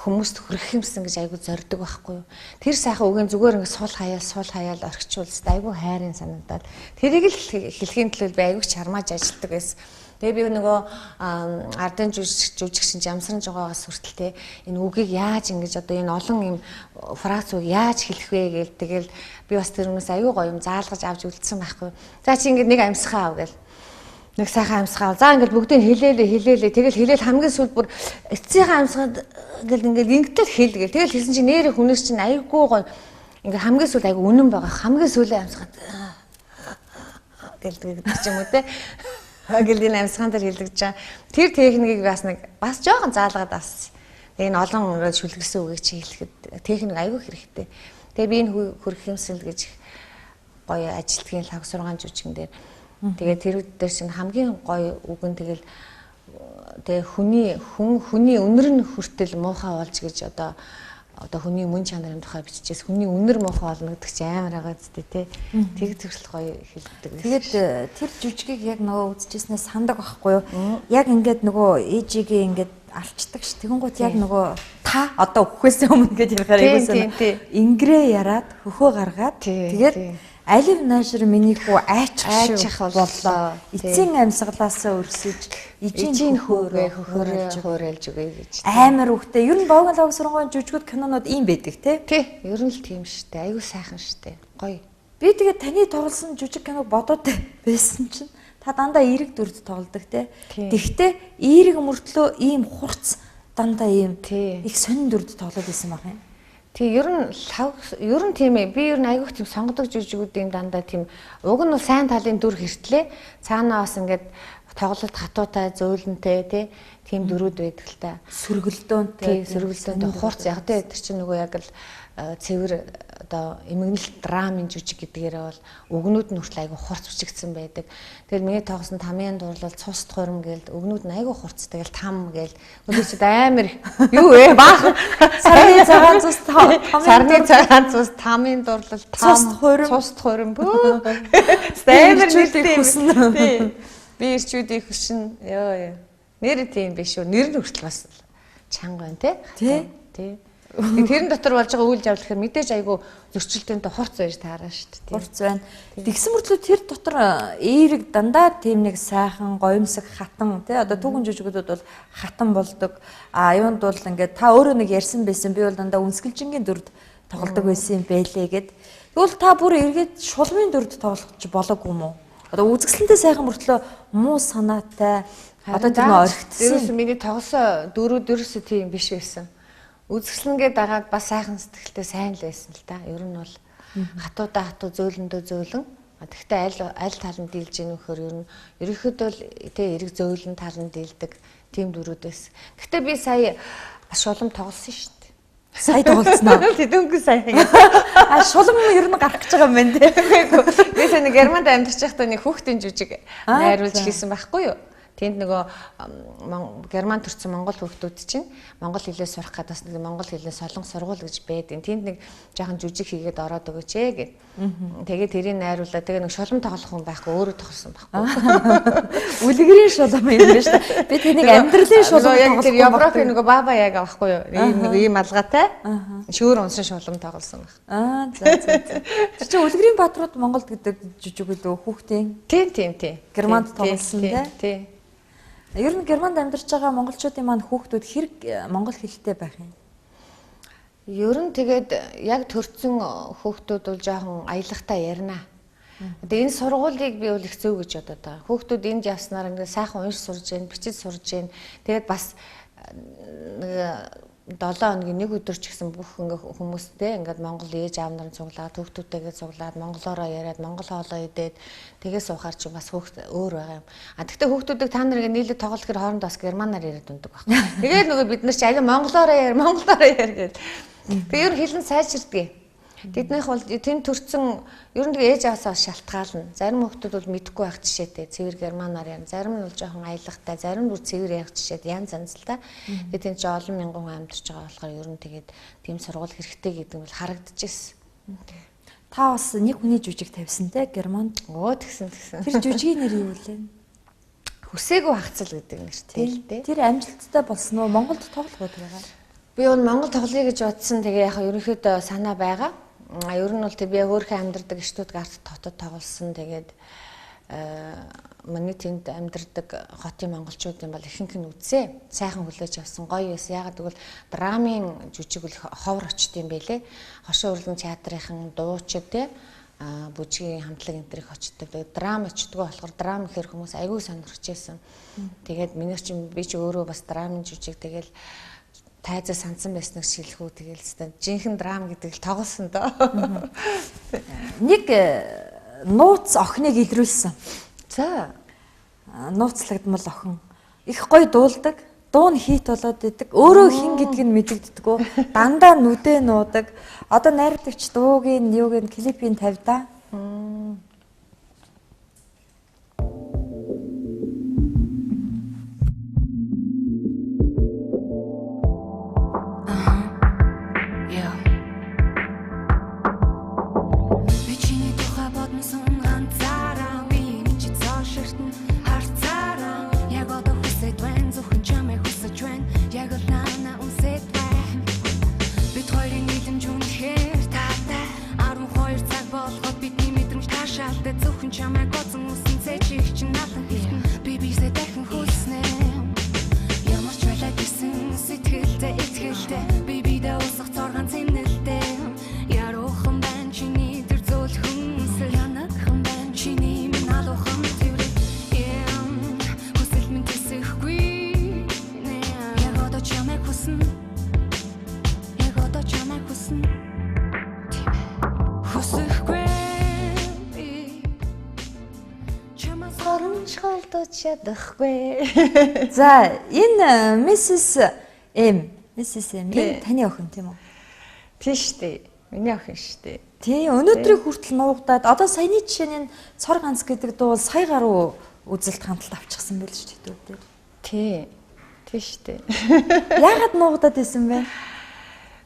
Speaker 8: хүмүүст хүргэх юмсан гэж айгу зорддог байхгүй юу. Тэр сайхан үгийн зүгээр ингэ суул хаяал орхичуулсан айгу хайрын санагдаад тэрийг л хэлхийн төлөө би айгу чармааж ажилладаг байсан. Тэгээ би нөгөө ардын жүжигчин Жамсран жогоогоос хүртэл те энэ үгийг яаж ингэж одоо энэ олон юм фраз үг яаж хэлэх вэ гээл тэгэл би бас тэрнээс айгу гоё юм заалгаж авч үлдсэн байхгүй. За чи ингэ нэг амьсгаа ав гээл. Нэг сайхан амьсгаа. За ингээл бүгдийг хэлээлээ. Тэгэл хэлээл хамгийн сүүл бүр эцсийнхээ амьсгаад ингээл ингэтэл хэлгээл. Тэгэл хэлсэн чинь нэрээ хүнээс чинь айгүй гоё. Ингээл хамгийн сүүл айгүй үнэн байгаа. Хамгийн сүүлийн амьсгаад гэлдэг юм уу те. Гэл энэ амьсгаан дээр хэлдэг чаа. Тэр техникийг бас жоохон заалгаад авсан. Тэгээ энэ олон ингээд шүлгэрсэн үгийг чи хэлэхэд техник айгүй хэрэгтэй. Тэгээ би энэ хөрөх юмсэл гэж гоё ажилтгийн лав сургаан жүжигэн дээр тэгээ тэр дээр чинь хамгийн гоё үг нь тэгэл тэгээ хүний өнөр нь хүртэл муухай болж гэж одоо хүний мөн чанарын тухай биччихээс хүний өнөр муухай болно гэдэг чи амар байгаа зү тэ. Тэг төрөл гоё хэлдэг.
Speaker 1: Тэгээд тэр жүжигийг яг нөгөө үзчихснээр сандаг байхгүй юу? Яг ингээд нөгөө ээжигээ ингээд алчдаг ш. Тэгэнгუთ яг нөгөө та одоо өгөхөөс өмнө гэж ярихаар айгуусан. Ингрээ яраад хөхөө гаргаад тэгээд алив наашир миний хүү айчих боллоо. Эцсийн амьсгалаасаа өрсөж ижийн хөөрэлж өгье гэж. Амар үхтэй. Ер нь Богон лавсрангуйн жүжигүүд кинонууд ийм байдаг тий.
Speaker 8: Ер нь л тийм штэ. Айгуу сайхан штэ. Гоё.
Speaker 1: Би тэгээд таны тоглосон жүжиг киног бодоод байсан чинь та дандаа эерэг дүрд тоглодог тий. Тэгвэл эерэг мөртлөө ийм хурц дандаа ийм их сонин дүрд тоглоод байсан баг юм.
Speaker 8: Тий ер нь тийм ээ. Би ер нь айгуух тийм сонгодог жүжигүүдийн дандаа тийм уг нь бол сайн талын дүр хэртлээ. Цаанаа бас ингээд тоглолт хатуутай, зөөлөнтэй тий тийм дөрүүд байдаг л та.
Speaker 1: Сөргөлдөөнтэй.
Speaker 8: Сөргөлдөөнтэй хурц яг тэр чинь нөгөө яг л цэвэр одоо эмгэнэлт драмын жүжиг гэдгээрээ бол өгнүүд нь хүртэл айгүй хурц бичигдсэн байдаг. Тэгэл миний тоглосон тамийн дурлал цус хурим гээл өгнүүд нь айгүй хурц тэгэл там гээл өдөрчд амар юу вэ баах
Speaker 1: сарны цагаан цус
Speaker 8: тамийн дурлал там цус хурим бөө амар нэртэй хүснэ. Би ирчүүдийн хүшин ёо нэр тийм биш үү нэр нь хүртэл бас чанга байна тий. Тэрэн дотор болж байгаа үйл явдал гэхээр мэдээж айгүй зөрчилдөөнтэй хурц байж таараа шүү дээ.
Speaker 1: Хурц байна. Тэгсэн мөртлөө тэр дотор эерэг дандаа тийм нэг сайхан гоёмсог хатан тий одоо түүхэн жүжигүүд бол хатан болдог. Юунд бол ингээд та өөрөө нэг ярьсан байсан. Би бол дандаа үнсгэлжингийн дүрд тоглодог байсан юм байлээ гэд. Тэгвэл та бүр эргээд шулмын дүрд тоглох болоогүй юм уу? Одоо үзэсгэлэнтэй сайхан мөртлөө муу санаатай одоо тийм орхитсан.
Speaker 8: Ерөөс миний тоглосон дөрөв дөрөсөө тийм биш байсан. Үзэсгэлэнгээ дагаад бас сайхан сэтгэлтэй сайн л байсан л та. Ер нь бол хатуу зөөлөндөө зөөлөн. Тэгэхдээ аль таланд дийлж ийн вөхөр ер нь ерөнхийдөө л тэ эрэг зөөлөн таланд дийлдэг тийм дөрүүдээс. Гэхдээ би сая бас шулам тоглосон шүү дээ.
Speaker 1: Сая тоглосноо.
Speaker 8: Тэдүнгүй сая.
Speaker 1: Шулам ер нь гарах гэж байгаа юм байна те.
Speaker 8: Би сая Германд амьдарч байхдаа нэг хүүхдийн жүжиг найруулж хийсэн байхгүй юу? Тэнд нөгөө Герман төрсэн монгол хүүхдүүд чинь монгол хэлээ сурах гэдэг бас нэг монгол хэлний солон сургууль гэж байдаг. Тэнд нэг жоохон жүжиг хийгээд ороод өгөөч ээ гэд. Тэгээд тэрийг найруулаад тэгээ нэг шулам тоглох хүн байхгүй өөрөө тоглосон байхгүй.
Speaker 1: Үлгэрийн шулам юм байна шүү дээ. Би тэнийг амьдралын шулам
Speaker 8: яг тэр Европын нөгөө баба яг авахгүй юу? Нэг ийм алгаатай шүүр унсан шулам тоглосон байх.
Speaker 1: За. Тэр чинь Үлгэрийн баатрууд Монголд гэдэг жүжиг үү хүүхдийн?
Speaker 8: Тийм.
Speaker 1: Германд тоглосон
Speaker 8: тий.
Speaker 1: Ер нь Германд амьдарч байгаа монголчуудын маань хүүхдүүд хэрэг монгол хэлтэй байх юм.
Speaker 8: Ер нь тэгээд яг төрсэн хүүхдүүд бол жоохон аялагтай ярина. Тэгээ энэ сургуулийг би бол их зөв гэж бодоод байгаа. Хүүхдүүд энд явснаар ингээд сайхан унш сурж гэн, бичиж сурж гэн. Тэгээд бас 7 хоногийн нэг өдөр ч гэсэн бүх ингээ хүмүүстэй ингээд Монгол ээж аав нарын цуглаад хүүхдүүдтэйгээ цуглаад монголоороо яриад монгол хоолоо идээд тэгээ суухаар чи бас хүүхд өөр байгаа юм. Тэгтээ хүүхдүүдийг та нар ингээ нийлээд тоглохоор хоорондоо бас германаар яриад ундаг баг. Тэгээд нөгөө бид нар чи аяа монголоороо яар гээд. Тэгээ ер нь хэлэн сайжирдгийг. Тэднийх бол тэнд төрсэн ер нь тэгээ ээж аваасаа шалтгаална. Зарим хүүхдүүд бол мэдэхгүй байх жишээтэй цэвэр германаар яана. Зарим нь бол жоохон аялагтай, зарим нь бүр цэвэр явах жишээд янз янз л та. Тэгээ тэнд чи олон мянган хүн амьдарч байгаа болохоор ер нь тэгээд тийм сургууль хэрэгтэй гэдэг нь бол харагдчихсэн.
Speaker 1: Та бас нэг хүний жүжиг тавьсан те Германд.
Speaker 8: Тэгсэн.
Speaker 1: Тэр жүжигийн нэр юу вэ?
Speaker 8: Хүсээгүй хагцал гэдэг нэртэй л дээ.
Speaker 1: Тэр амжилттай болсон уу? Монголд тоглох байгаа.
Speaker 8: Би бол Монгол тоглоё гэж бодсон. Тэгээ яг ерөнхийдөө санаа байгаа. Ер нь бол би өөрхөн амьдардаг Штутгарт хотод тоглосон. Тэгээд миний тэнд амьдардаг хотын монголчуудын бол ихэнх нь үзээ. Сайхан хүлээж авсан. Гоё байсан. Ягаад гэвэл драмын жүжиг бол ховор очтiin байлээ. Хошин урлан театрынхан дуучид те бүжгийн хамтлаг энтрих очдог. Тэгээд драм очдгоо болохоор драм гэхэр хүмүүс аягүй сонирхож байсан. Тэгээд миний чинь би ч өөрөө бас драмын жүжиг тэгэл тайзаа сансан байсныг шилхүү тэгэл хэвээр жинхэнэ драм гэдэг л тоглосон доо.
Speaker 1: Нэг нууц охиныг илрүүлсэн.
Speaker 8: За
Speaker 1: нууцлагдмал охин их гоё дуулдаг. Дуу нь хит болоод идэг. Өөрөө хин гэдгийг нь мэдэгддэггүй. Дандаа нүдэ нуудаг. Одоо найруулагч дуугийн юугийн клипийн тавьдаа.
Speaker 8: чадахгүй.
Speaker 1: За энэ Mrs. M энэ таны охин тийм үү?
Speaker 8: Тийм шүү дээ. Миний охин шүү дээ.
Speaker 1: Тий, өнөөдрийг хүртэл нуугдаад одоо саяны жишээ нь цор ганц гэдэг дуу сая гаруй үзэлт хандлт авчихсан байл шүү дээ.
Speaker 8: Тий. Тийм шүү дээ.
Speaker 1: Яагаад нуугдаад исэн бэ?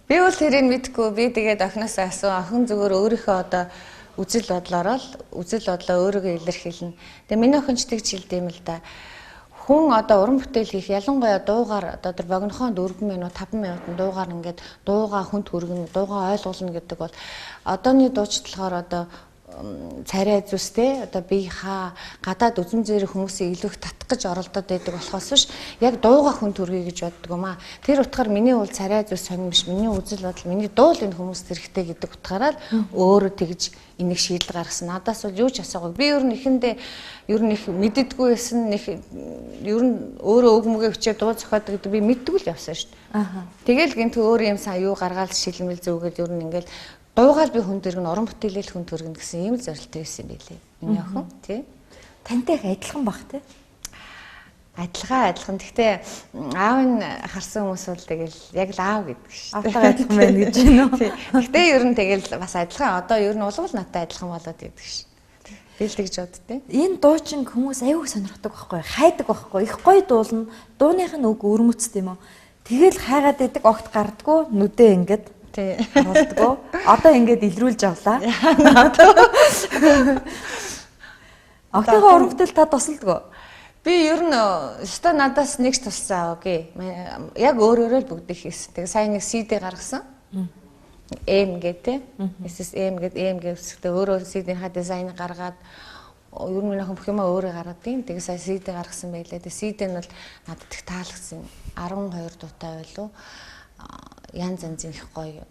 Speaker 8: Би бол тэрийг мэдгүй. Би тэгээд охиноосоо асуу. Охин зүгээр өөрийнхөө одоо үзэл бодлоо өөрийгөө илэрхийлнэ. Тэгээ миний охин ч тэгж хэлдэм л да. Хүн одоо уран бүтээл хийх ялангуяа дуугаар одоо тэр богинохоо 4 минут 5 минутын дуугаар ингээд дуугаа хүнд хүргэнэ, дуугаа ойлгуулна гэдэг бол одооны дуучид болохоор одоо царай зүстэй одоо би гадаад үзэн зэрэг хүмүүсийг илүү их татах гэж оролдоод байдаг болохоос биш яг дууга хүн төргий гэж боддог юм аа. Тэр утгаар миний уул царай зүс сонир биш, миний үзэл бодол, миний дуул энэ хүмүүст хэрэгтэй гэдэг утгаараа өөрөө тэгж энийг шийдэл гаргасан. Надаас бол юу ч асуугүй. Би ер нь ихэндээ ер нь их мэддэггүй байсан, нэг ер нь өөрөө өг мөгээ өчөө дуу зохиодог гэдэг би мэддэггүй л явсан шүү дээ. Тэгэл гинт өөр юм сан юу гаргаал шилмэл зүгээд ер нь ингээл дуугаал би хүн төргөн орон бүтээлэл хүн төргөн гэсэн ийм л зорилттой байсан юм билээ. Миний охин тий.
Speaker 1: Тантай их адилхан бах тий.
Speaker 8: Адилхан. Гэхдээ аав нь харсан хүмүүс бол тэгэл яг л аав гэдэг шүү.
Speaker 1: Автаа адилхан байна гэж байна уу?
Speaker 8: Гэхдээ ер нь тэгэл бас адилхан. Одоо ер нь улгал надтай адилхан болоод идэг шүү. Би л тэгж боддтой.
Speaker 1: Энэ дуучин хүмүүс аюул сонирхдаг байхгүй, хайдаг байхгүй. Их гоё дуулна. Дууных нь үг өрмөцтэй юм уу? Тэгэл хайгаад идэг огт гардггүй нүдээ ингээд
Speaker 8: тий.
Speaker 1: Болдгоо. Одоо ингээд илрүүлж авлаа. Охтойгоо уран бүтээл та тусалдгоо.
Speaker 8: Би ер нь өстой надаас нэгч туссан аагүй. Яг өөрөөрөө л бүгдийг хийсэн. Тэгээ сайн нэг CD гаргасан. M гэдэг. Mrs. M гэдэг гэвсэгтээ өөрөө CD-ийнхаа дизайныг гаргаад ер нь миний хүмүүс юм өөрөө гаргаад тийм. Тэгээ сайн CD гаргасан байлаа. Тэгээ CD нь бол надад их таалагдсан. 12 дуутай байлуу. Янз янзын их гоё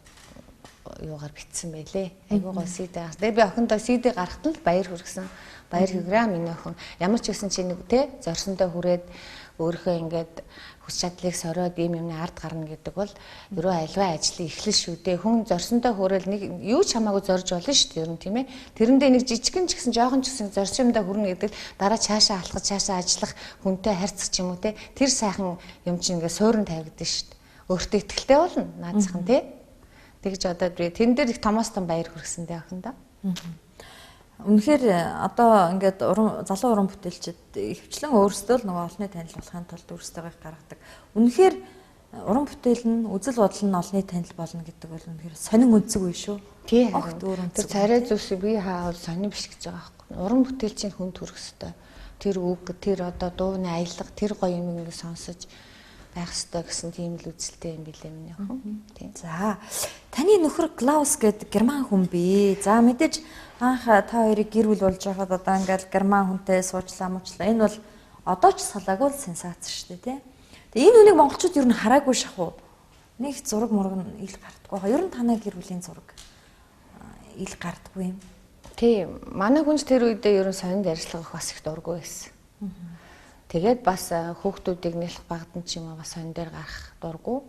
Speaker 8: юугаар битсэн байлээ. Айгуу гоо CD гаргасан. Тэгээ би охиндоо CD гаргахад л баяр хүргэсэн. Баяр хүргэрээ минь охин. Ямар ч гэсэн чи нэг те зорсондоо хүрээд өөрийнхөө ингээд хүч чадлыг сориод ийм юмны ард гарна гэдэг бол ерөө альва ажлын эхлэл шүү дээ. Хүн зорсондоо хүрээл нэг юу ч хамаагүй зорж болно шүү дээ. Ер нь тийм ээ. Тэрэндээ нэг жижигэн ч гэсэн жоохон ч гэсэн зорчимдаа хүрнэ гэдэг дараа цаашаа алхаж цаашаа ажиллах хүнтэй харьцах ч юм уу те. Тэр сайхан юм чинь ингээд суурин тавигдсан шүү дээ. Өөртөө ихтэй болно. Наацхан те. Тэгж одоо би тэн дээр их томоос том баяр хүргэсэн дээ охиндоо.
Speaker 1: Үнэхээр одоо ингээд залуу уран бүтээлчид ихвчлэн өөрсдөө л нөгөө олонний танил болохын тулд өөрсдөө гаргадаг. Үнэхээр уран бүтээл нь үзэл бодол нь олонний танил болно гэдэг бол үнэхээр сонин өнцөг үе шүү.
Speaker 8: Тий.
Speaker 1: Огт өөр
Speaker 8: Тэр царай зүйлсийг би хаавал сонин биш гэж байгаа байхгүй. Уран бүтээлчийн хүнд хүрэх ёстой. Тэр үг, тэр одоо дууны аялга, тэр гоё юм ингэ сонсож байх ёстой гэсэн тийм л үзэлтэй юм билээ миний охин. Тийм.
Speaker 1: За таны нөхөр Клаус гэдэг герман хүн бий. За мэдээж анх та хоёрыг гэр бүл болж байхад одоо ингээл герман хүнтэй суучлаа муучлаа. Энэ бол одоо ч салаагүй л сенсац шүү дээ тий. Тэгээ энэ үнийг монголчууд ер нь хараагүй шахуу. Нэг зураг мураг нь ил гардаггүй. Ер нь танай гэр бүлийн зураг ил гардаггүй юм.
Speaker 8: Тий. Манай хүнч тэр үедээ ер нь сонинд ярьцлага бас их дургүй байсан. Тэгээд бас хүүхдүүдийг нэлэх багтан ч юм уу бас сонин дээр гарах дургүй.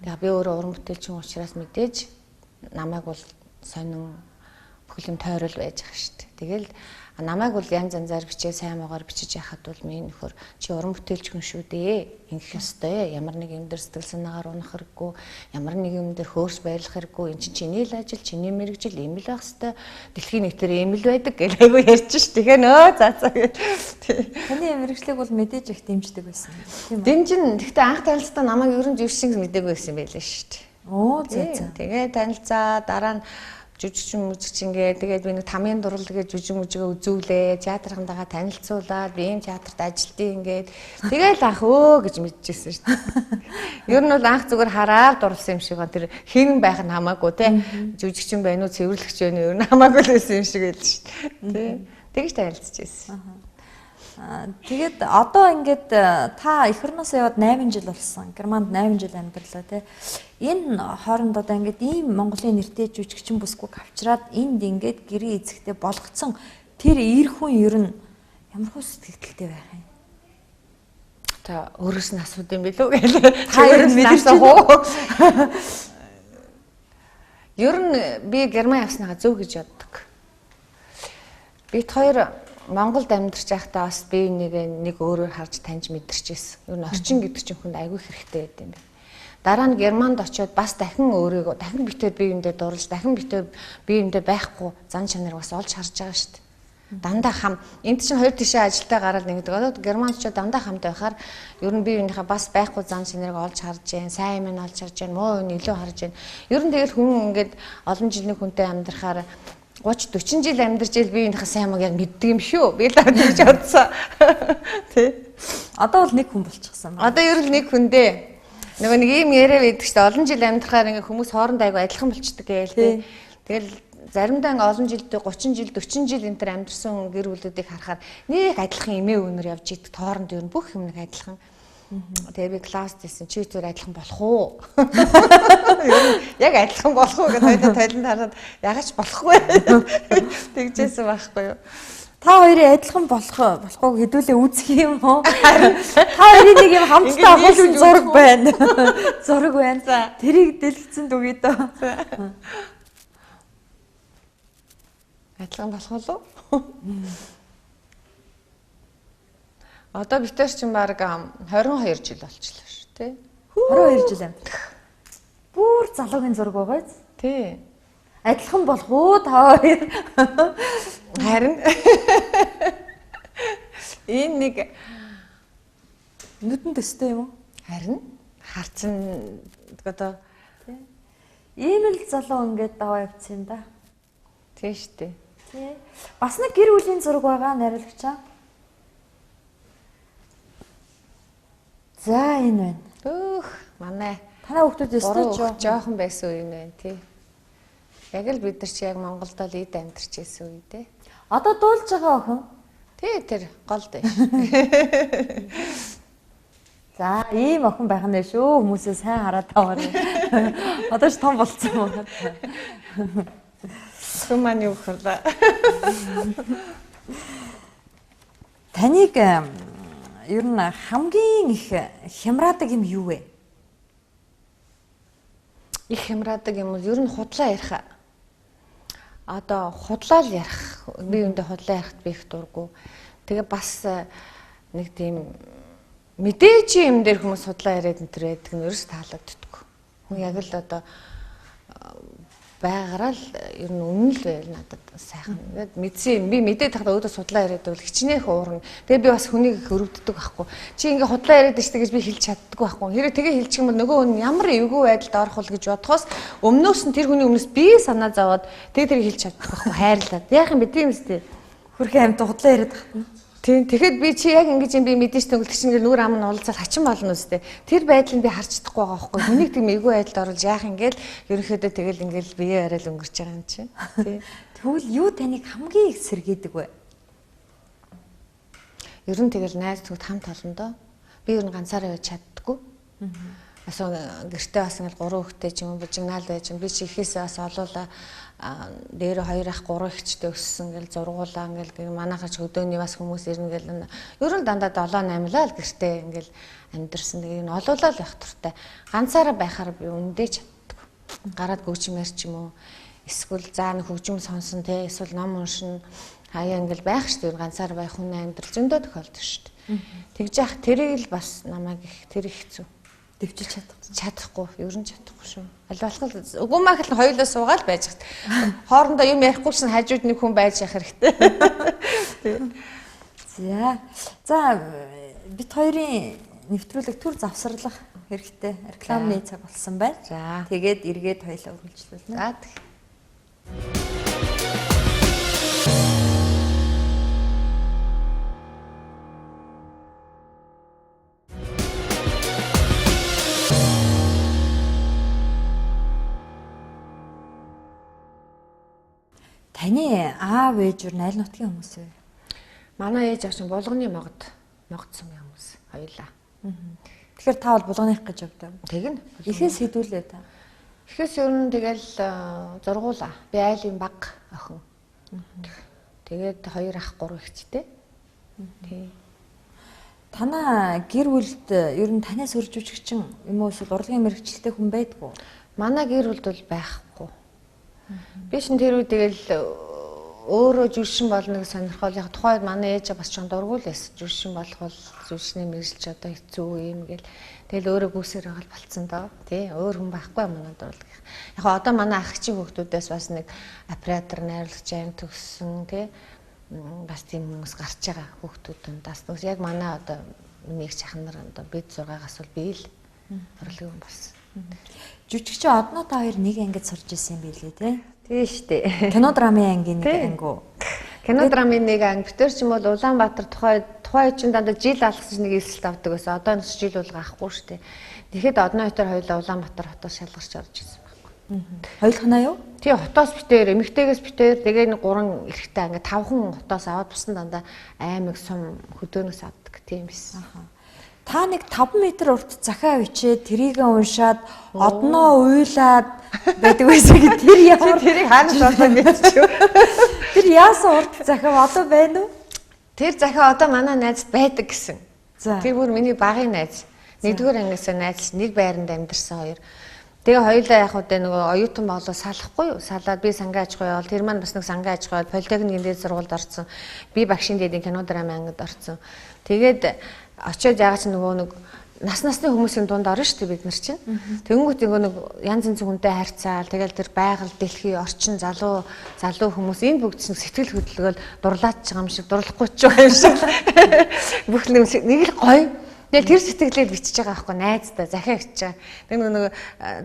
Speaker 8: Тэгээ би өөрөө уран бүтээлчин учраас мэдээж намайг бол сонин бүхэл юм тойрол байж байгаа шүү дээ. Тэгэл намайг бол янз янзаар бичээ сайн муугаар бичиж яхад бол миний нөхөр чи уран бүтээлч хүн шүү дээ. Ингэх ёстой. Ямар нэг юм дээр сэтгэл санаагаар унах хэрэггүй, ямар нэг юм дээр хөөрс баярлах хэрэггүй. Энд чинь чиний л ажил, чиний мэрэгжил ийм л байх ёстой. Дэлхийн нийтээр ийм л байдаг гэх айгу ярьж ш. Тэгэхээр нөө за гэх.
Speaker 1: Таны мэрэгчлэг бол мэдээж их дэмждэг байсан. Тийм үү?
Speaker 8: Дэмжин. Гэхдээ анх танилцтаа намайг ерөн жившиг мэдээгүй байсан байлээ шүү дээ.
Speaker 1: Оо зөө.
Speaker 8: Тэгээ танилцаа дараа нь жүжигчин мүжигчингээ тэгээд би нэг тамийн дурлалгээ жүжиг мүжигээ үзүүлээ театрындагаа танилцуулаад би ийм театрт ажилтیں۔ Ингээд тэгээд анх өө гэж мэдчихсэн шүү дээ. Ер нь бол анх зүгээр хараад дурлсан юм шиг гоо тэр хэн байх нь хамаагүй те жүжигчин байна уу цэвэрлэгч байна уу ер нь хамаагүй л байсан юм шиг байл шүү дээ. Тэгж танилцчихсэн.
Speaker 1: Тэгээд одоо ингээд та эх орноосоо яваад 8 жил болсон. Германд 8 жил амьдарлаа тий. Энэ хооронд одоо ингээд ийм Монголын нэртэй жүжигчин бүсгүйг авчираад энд ингээд гэрээ эзэхтэй болгоцсон тэр эр хүн ер нь ямар хөө сэтгэлтэй байх юм?
Speaker 8: Та өөрөөс нь асууд юм билүү гээл.
Speaker 1: Та ер нь мэдэрч
Speaker 8: байна. Ер нь би Герман явснаага зөв гэж боддог. Бид хоёр Монголд амьдарч байхдаа бас би нэг өөрөөр харж таньж мэдэрчээсэн. Ер нь орчин гэдэг чинь хүнд айгүй хэрэгтэй байд юм байна. Дараа нь Германд очиод бас дахин өөрийгөө дахин битээр бие биендээ дурлж дахин битээр бие биендээ байхгүй зан чанарыг бас олж харж байгаа шүү дээ. Дандаа хам энд чинь хоёр тишээ ажилдаа гараад нэгдэг. Одоо Германд очиод дандаа хамтай байхаар ер нь бие биенийхээ бас байхгүй зан чанарыг олж харж जैन, сайн юм олж харж जैन, муу юм илүү харж जैन. Ер нь тэгэл хүн ингээд олон жилийн хүнтэй амьдрахаар 30 40 жил амьдарч ил биеийнхээ сайн мууг яг мэддэг юм шүү. Би л тэгж бодсон. Тэ.
Speaker 1: Одоо бол нэг хүн болчихсон.
Speaker 8: Одоо ер нь нэг хүн дээ. Нөгөө нэг ийм яриа байдаг шүү дээ. Олон жил амьдрахаар ингээ хүмүүс хоорондоо айгу адилхан болчдөг гээл тэ. Тэгэл заримдаа ингээ олон жилдээ 30 жил 40 жил энэ төр амьдсан гэр бүлүүдийг харахаар нэг адилхан эмээ өнөр явж идэг. Хооронд ер нь бүх юм нэг адилхан. Тэгээ би класс дэсэн чи зүгээр адилхан болох уу? Яг адилхан болох уу гэдэг тойлонд хараад ягач болохгүй. Тэгжсэн байхгүй юу?
Speaker 1: Та хоёрын адилхан болохгүй хэдүүлээ үзэх юм уу? Та хоёрын нэг юм хамтдаа авах зураг байна. Зураг байна. Тэрийг дэлгэцэн дүгий дөө.
Speaker 8: Адилхан болох уу? Одоо битэр чинь баг 22 жил болчихлоо шүү, тий.
Speaker 1: 22 жил амьд. Бүр залуугийн зураг байгаа биз?
Speaker 8: Тий.
Speaker 1: Адилхан болох уу та хоёр?
Speaker 8: Харин энэ нэг
Speaker 1: нүдэн төстэй юм уу?
Speaker 8: харин харцсан одоо
Speaker 1: тий. Ийм л залуу ингээд даваа явцсан да.
Speaker 8: тий штэ.
Speaker 1: Тий. Бас нэг гэр бүлийн зураг байгаа нариулагчаа. За энэ байна.
Speaker 8: Өөх манай
Speaker 1: танай хүүхдүүд өстой
Speaker 8: жоохон байсан үе нэ тий. Яг л бид нар чи яг Монголдо л эд амьдарч байсан үе дээ.
Speaker 1: Одоо дуулж байгаа охин.
Speaker 8: Тий тэр гол дээ.
Speaker 1: За ийм охин байх нь шүү. Хүмүүсээ сайн хараад таваарай. Одоо ч том болцсон байна.
Speaker 8: Сүм маань юу гэрлээ.
Speaker 1: Таныг ер нь хамгийн их хямраадаг юм юу вэ?
Speaker 8: Их хямраадаг юм бол ер нь худлаа ярих. Одоо худлаа л ярих. Би үүндээ худлаа ярихт би их дурггүй. Тэгээ бас нэг тийм мэдээж юм дээр хүмүүс судлаа яриад энэ төр байдаг нь ерөөс таалагддаггүй. Хүн яг л одоо байгаараа л ер нь үнэн л байл надад сайхан. Ингээд мэдсэн би мэдээд тахта өөдөө судлаа яриад бол хичнээн их уурна. Тэгээ би бас хүнийг их өрөвддөг байхгүй. Чи ингээ худлаа яриад штэ гэж би хэлж чаддаггүй байхгүй. Хэрэв тэгээ хэлчих юм бол нөгөө хүн ямар эвгүй байдалд орох вэ гэж бодхоос өмнөөс нь тэр хүний өмнөөс би санаа зовоод тэгээ хэлж чаддаггүй байхгүй. Хайрлаад. Яах юм бэ тийм үстэй.
Speaker 1: Хөрхөн амьд худлаа яриад тахна.
Speaker 8: Тийм. Тэгэхэд би чи яг ингэж юм би мэдээж төгөлт чинь нэг нүүр ам нь уулзаад хачин болно үстэй. Тэр байдлыг би харж чадахгүй байгаа байхгүй. Хүнийг тийм эвгүй байдалд оруулж яах ингээл ерөнхийдөө тэгэл ингээл бие яриад өнгөрч байгаа юм чи. Тийм.
Speaker 1: Тэгвэл юу таныг хамгийн их сэргээдэг вэ?
Speaker 8: Ер нь тэгэл найз зүгт хамт олондоо би ер нь ганцаараа байж чаддаггүй. Бас гэртээ бас ингээл 3 хүүхэдтэй ч юм уу бужигнаал байж би чи ихээсээ бас олоола дээр 2 ах 3 ихчтэй өссөн гэл зургуулаа ингээл манайхач өдөөний бас хүмүүс ирнэ гэл ер нь дандаа 7 8 л гэртээ ингээл амьдэрсэн. Тэгээ энэ олоолаа л байх туртай. Ганцаараа байхаар би үндэ чаддаг. Гараад гүйчмээр ч юм уу эсвэл заа нэг хөгжим сонсон те эсвэл ном уншин хаяа ингээл байх шүү дээ. Ганцаараа байх хүн амьдрал зөндөө тохиолддог шүү дээ. Тэгж яах тэрийг л бас намайг их тэр их хэцүү.
Speaker 1: Дэвчиж
Speaker 8: чадахгүй. Ер нь чадахгүй шүү. Аль болох үгүй мах л хоёулаа суугаад байж хат. Хоорондоо юм ярихгүй чинь хажууд нэг хүн байж явах хэрэгтэй.
Speaker 1: За бид хоёрын нэвтрүүлэг төр завсарлах хэрэгтэй. Рекламны цаг болсон байна.
Speaker 8: За.
Speaker 1: Тэгээд эргээд хоёлаа үргэлжлүүлнэ.
Speaker 8: За.
Speaker 1: Таны аав ээж юу аль нутгийн хүмүүс вэ?
Speaker 8: Манай ээж авч булганы могдсон хүмүүс хоёулаа.
Speaker 1: Тэгэхээр та бол булганых гэж явдаг.
Speaker 8: Тэгнь.
Speaker 1: Ихээс хэдүүлээ та.
Speaker 8: Ихээс ер нь тэгэл зургуулаа. Би айлын баг охин. Тэгээд 2 ах 3 ихчтэй. Тий.
Speaker 1: Танаа гэр бүлд ер нь танаас өөр жүжигчин юм уу эсвэл урлагийн мэргэжилтэй хүн байдгүй?
Speaker 8: Манай гэр бүлд бол байхгүй. Би шин тэр үед тэгэл өөрөө жүжигчин болно гэж сонирхол яг тухайд манай ээж бас ч дургуул байсан. Жүжигчин болох бол жүжигчний мэргэжилч одоо хэцүү юм гээл. Тэгэл өөрөө гүйсээр байгаа болцсон доо. Тий, өөр хүн байхгүй манад бол. Яг одоо манай ах чинь хүүхдүүдээс бас нэг оператор найруулагч аим төгссөн тий. Бас тийм хүмүүс гарч байгаа хүүхдүүд дундаас. Яг манай одоо миний их чахнар одоо бид 6-аас бол би л урлагийн хүн болсон.
Speaker 1: Жүжигчин одноо та хоёр нэг ангид сурж ирсэн юм билээ тий.
Speaker 8: Тийм шүү дээ.
Speaker 1: Кино драмын ангийн нэг ангиу.
Speaker 8: Кино драмын нэг анги. Битэр ч юм бол Улаанбаатар тухай чинь дандаа жил алгасан нэг эсэлт авдаг байсан. Одоо нэг жил бол гарахгүй шүү дээ. Тэгэхэд одноо хитэр хоёулаа Улаанбаатар хотоос шалгарч орж ирсэн байхгүй.
Speaker 1: Хоёулахнаа юу?
Speaker 8: Тий, хотоос битээр, эмэгтэйгээс битээр тэгээ нэг 3 эрэгтэй анги 5хан хотоос аваад бусан дандаа аймаг сум хөдөөнөөс авдаг тийм байсан.
Speaker 1: Та нэг 5 м урт захаа бичээд тэрийг уншаад одноо уйлаад байдаг байсан гэд тэр ямар
Speaker 8: тэрийг хаана шалгах мэдчихв.
Speaker 1: Тэр яасан урт захаа одоо байна уу?
Speaker 8: Тэр захаа одоо манай найзд байдаг гэсэн.
Speaker 1: За.
Speaker 8: Тэр бүр миний багын найз. Нэгдүгээр ангиас найз нэг байранд амьдарсан хоёр. Тэгээ хоёулаа яг үдэ нөгөө оюутан болоо салахгүй юу? Салаад би сангаа аж ахуй явал тэр маань бас нэг сангаа аж ахуй политехникийн дээд сургуульд орсон. Би багшийн дээдийн кино драмын ангид орсон. Тэгээд очиод ягаад ч нөгөө нэг насны хүмүүсийн дунд орно шүү дээ бид нар чинь. Тэнгүүт нэг янз янз хүнтэй харьцаал тэгэл тэр байгаль дэлхий орчин залуу хүмүүс энэ бүгд чинь сэтгэл хөдлөлөөл дурлаач байгаа юм шиг дурлахгүй ч байгаа юм шиг. Бүх нэг л гоё. Тэгэл тэр сэтгэлээр бичиж байгаа байхгүй найздаа захиа бичиж байгаа. Тэг нэг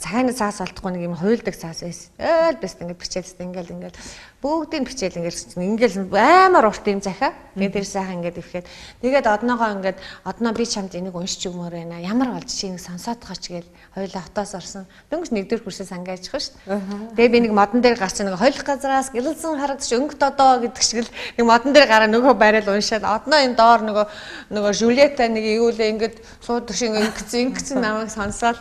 Speaker 8: захааны цаас болтохгүй нэг юм хуйлдаг цаас байсан. Ээл бэст ингээд бичээлсэн ингээл бүгдийг бичээл ингээл амар урт юм захиа. Тэгээд тэр сайхан ингээд ивхэд. Тэгээд одноогоо ингээд одноо би чамд энийг уншиж өгмөр байна. Ямар болж чи нэг сонсоод гооч гээл хоёулаа хотоос орсон. Дөнгөж нэгдүгээр курсээ сангааж байгаа шүү дээ. Тэгээд би нэг модон дээр гарч нэг хойлох газраас гэлэлсэн харагдаж өнгөт одоо гэдэг шиг л нэг модон дээр гараа нөгөө байрал уншаад одноо энэ доор нөгөө Жюльетта нэг юу л ингээд суудаг шиг ингэсэн намайг сонсоод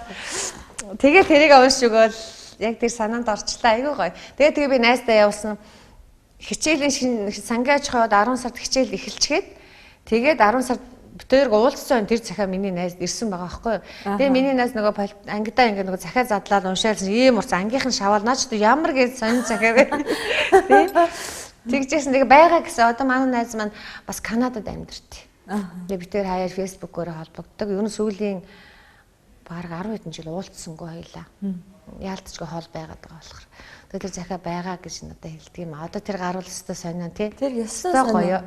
Speaker 8: Тэгээ тэрийг уншиж өгөөл яг тэр санаанд орчлаа. Айгүй гоё. Тэгээ би найздаа явуулсан. Хичээлийн сангийн аж ахуйд 10 сард хичээл эхэлчихэд тэгээд 10 сард битээр уулзсан тэр захаа миний найз ирсэн байгаа байхгүй юу. Тэгээ миний найз нөгөө ангидаа ингээ нөгөө захаа задлаад уншаалсан ийм урц ангийнхан шавал наач ямар гэж сонин захаа вэ. Тэгжсэн тэгээ байгаа гэсэн. Одоо манай найз маань бас Канадад амьдарч. Тэгээ битээр хаяа фэйсбүүкээр холбогддог. Ер нь сүүлийн бараг 10 хэдэн жил уулзсангүй хоёлаа. Яалтчгүй хоол байгаад байгаа болохоор. Тэгээ тэр захаа байгаа гэж надад хэлдэг юм. Одоо тэр гаруул өстой сонио тий.
Speaker 1: Тэр ёстой гоё.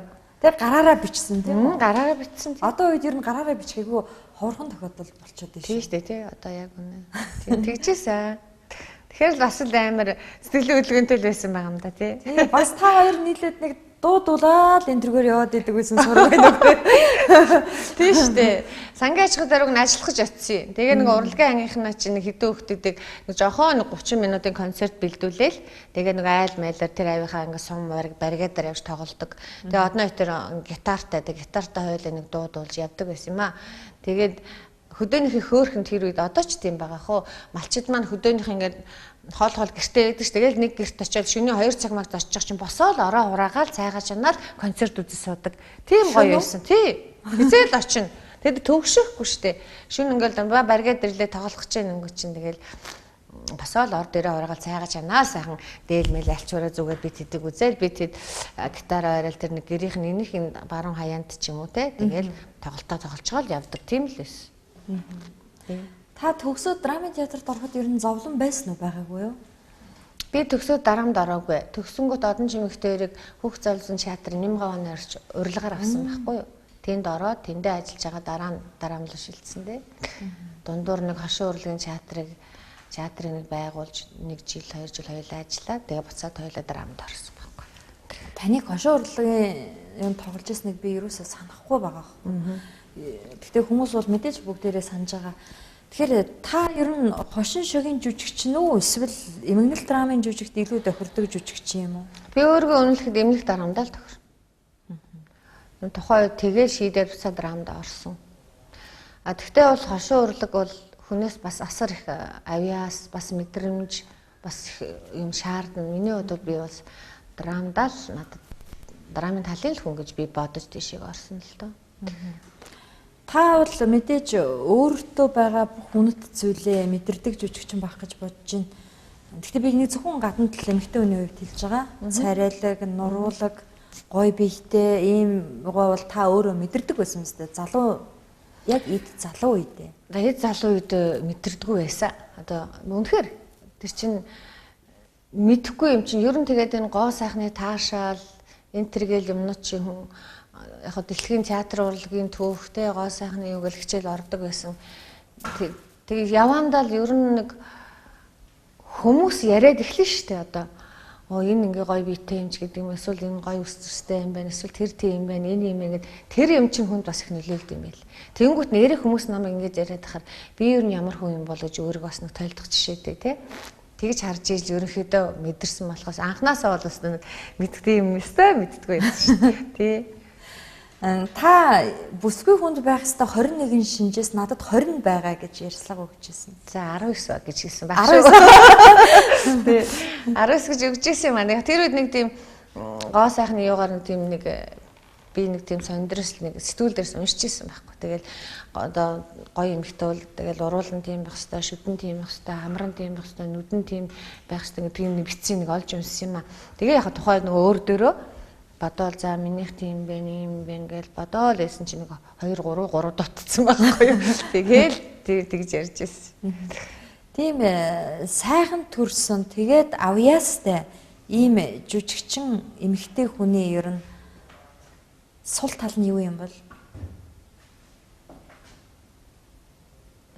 Speaker 1: Тэр гараараа бичсэн тийм үү?
Speaker 8: Гараараа бичсэн.
Speaker 1: Одоо үед ер нь гараараа бичгээгүй ховорхон тохиолдол болчиход байна шүү.
Speaker 8: Тийм шүү дээ тий. Одоо яг үнэ. Тийм тэгжээсэн. Тэгэхээр л бас л амар сэтгэлийн хөдөлгөөнтэй л байсан байгаа юм да тий.
Speaker 1: Тий бас та хоёр нийлээд нэг дуудуулаад энэ төргөөр яваад идэг гэсэн сураг байна уу?
Speaker 8: Тийм шүү дээ. Сангийн аж ахуй дарууг нь ажиллахж очив. Тэгээ нэг урлагийн ангийнхнаа чинь нэг хэдэн хүүхдүүдийг нэг жохон 30 минутын концерт бэлдүүлээл. Тэгээ нэг айл майлаар тэр авийнхаа ингээ сум баригадаар явж тоглодог. Тэгээ одноо тэр гитартай хойлоо нэг дуудуулж явдаг байсан юм аа. Тэгээд хөдөөнийхний хөөхөн тэр үед одоо ч тийм байгаа хөө. Малчид маань хөдөөнийх ингээд хоол гэртээ байдаг ш. Тэгэл нэг гэрт очиод шөнийн 2 цаг мagt очих чинь босоод ороо ураагаал цайгаа чанаад концерт үзэж суудаг. Тийм гоё байсан. Тий. Хизээл очино. Тэгэд төгшөхгүй штэ. Шүн ингээл баригаад ирлээ тоглох гэж өнгө чинь тэгэл босоод ор дээрээ ураагаал цайгаа чанаа сайхан дээлмэл альчуураа зүгээд бит хэдэг үзэл бит хэд гитараа орол тэр нэг гэрийнх нь энийх баруун хаяанд ч юм уу те. Тэгэл тоглолцоо л явдаг. Тийм л байсан.
Speaker 1: Та төгсөөд драмын театрт ороход ер нь зовлон байсан уу байгаагүй юу?
Speaker 8: Би төгсөөд дарамд ороогүй. Төгсөнгөт одон жимэгтэйрийг хүүхд зовлон театр Нэмгавны орж урилгаар авсан байхгүй юу? Тэнд ороод тэндээ ажиллаж байгаа дараамлал шилжсэн дээ. Дундуур нэг хошин урлагийн театрыг нэг байгуулж 1 жил 2 жил хоёулаа ажиллаад тэгээ буцаад хоёулаа дараамд орсон байхгүй.
Speaker 1: Таныг хошин урлагийн юм тоглож ирснийг би ерөөсөө санахгүй байгаа. Гэхдээ хүмүүс бол мэдээж бүгдээрээ санаж байгаа. Тэгэхээр та ер нь хошин шогийн жүжигч нь үү эсвэл эмгэнэл драмын жүжигт илүү тохирдог жүжигч юм уу?
Speaker 8: Би өөрийгөө үнэлэхэд эмнэлэг дарамдаа л тохир. Тухайн үед тэгээ шийдээд буцаад драмд орсон. Тэгтээ бол хошин урлаг бол хүнээс бас асар их авьяас, бас мэдрэмж, бас юм шаардна. Миний хувьд би бас драмдаа л надад драмын талын хүн гэж би бодож тийшээ орсон л доо.
Speaker 1: Та бол мэдээж өөртөө байгаа бүх үнэт зүйлээ мэдэрдэг жүжигчин байх гэж бодож байна. Гэхдээ би нэг зөвхөн гадна тал эмэгтэй хүний хувьд хэлж байгаа. Царайлаг, нуруулаг, гой биетэй ийм гой бол та өөрөө мэдэрдэг байсан мэт. Залуу яг эд залуу үедээ.
Speaker 8: Эд залуу үед мэдэрдэггүй байсан. Одоо үнэхээр тэр чинь мэдэхгүй юм чинь ер нь тэгээд энэ гоо сайхны таашаал энэ төргээл юмнууд чинь хүн яг дэлхийн театр урлагийн түүхтэй гоо сайхны юг л хичээл ордог байсан. Тэгээ явандаа л ер нь нэг хүмүүс яриад эхлэн штэ одоо. Энэ ингээ гоё биетэй юм ч гэдэг юм эсвэл энэ гоё өсвөртэй юм байна эсвэл тэр тийм юм байна энэ юм ингээд тэр юм чинь хүнд бас их нөлөөлд юм байл. Тэнгүүт нэрээ хүмүүс намайг ингэж яриад хахаар би ер нь ямар хүн юм бол гэж өөрийгөө бас нэг тойлдох жишээтэй тий. Тэгж харж ижил ерөнхийдөө мэдэрсэн болохоос анханасаа бол бас нэг мэддэг юм өстэй мэддэггүй юм шүү тий.
Speaker 1: Та бүсгүй хүнд байх хэвээр 21 шинжээс надад 20 байгаа гэж ярьслага өгчээсэн.
Speaker 8: За 19 гэж хэлсэн байх шүү. Тий. 19 гэж өгчээсэн юм аа. Тэр үед нэг тийм гоо сайхны юугаар нэг тийм би нэг тийм сондроос нэг сэтгүүл дээрс уншижсэн байхгүй. Тэгэл одоо гоё эмхтэй бол тэгэл уруулан тийм байх хэвээр, шүдэн тийм байх хэвээр, хамран тийм байх хэвээр, нүдэн тийм байх хэвээр гэдэг нэг битцийг нэг олж унссан юм аа. Тэгээ яхаа тухайн нөгөө өөр дөрөө бодоол за минийх тийм бэ юм бэ ингээл бодоол байсан чинь нэг 2 3 дутцсан байхгүй юу. Тэгээл тэгж ярьж ирсэн.
Speaker 1: Тийм сайхан төрсөн тэгээд авьяастай ийм жүжигчин эмэгтэй хүний ер нь сул тал нь юу юм бол?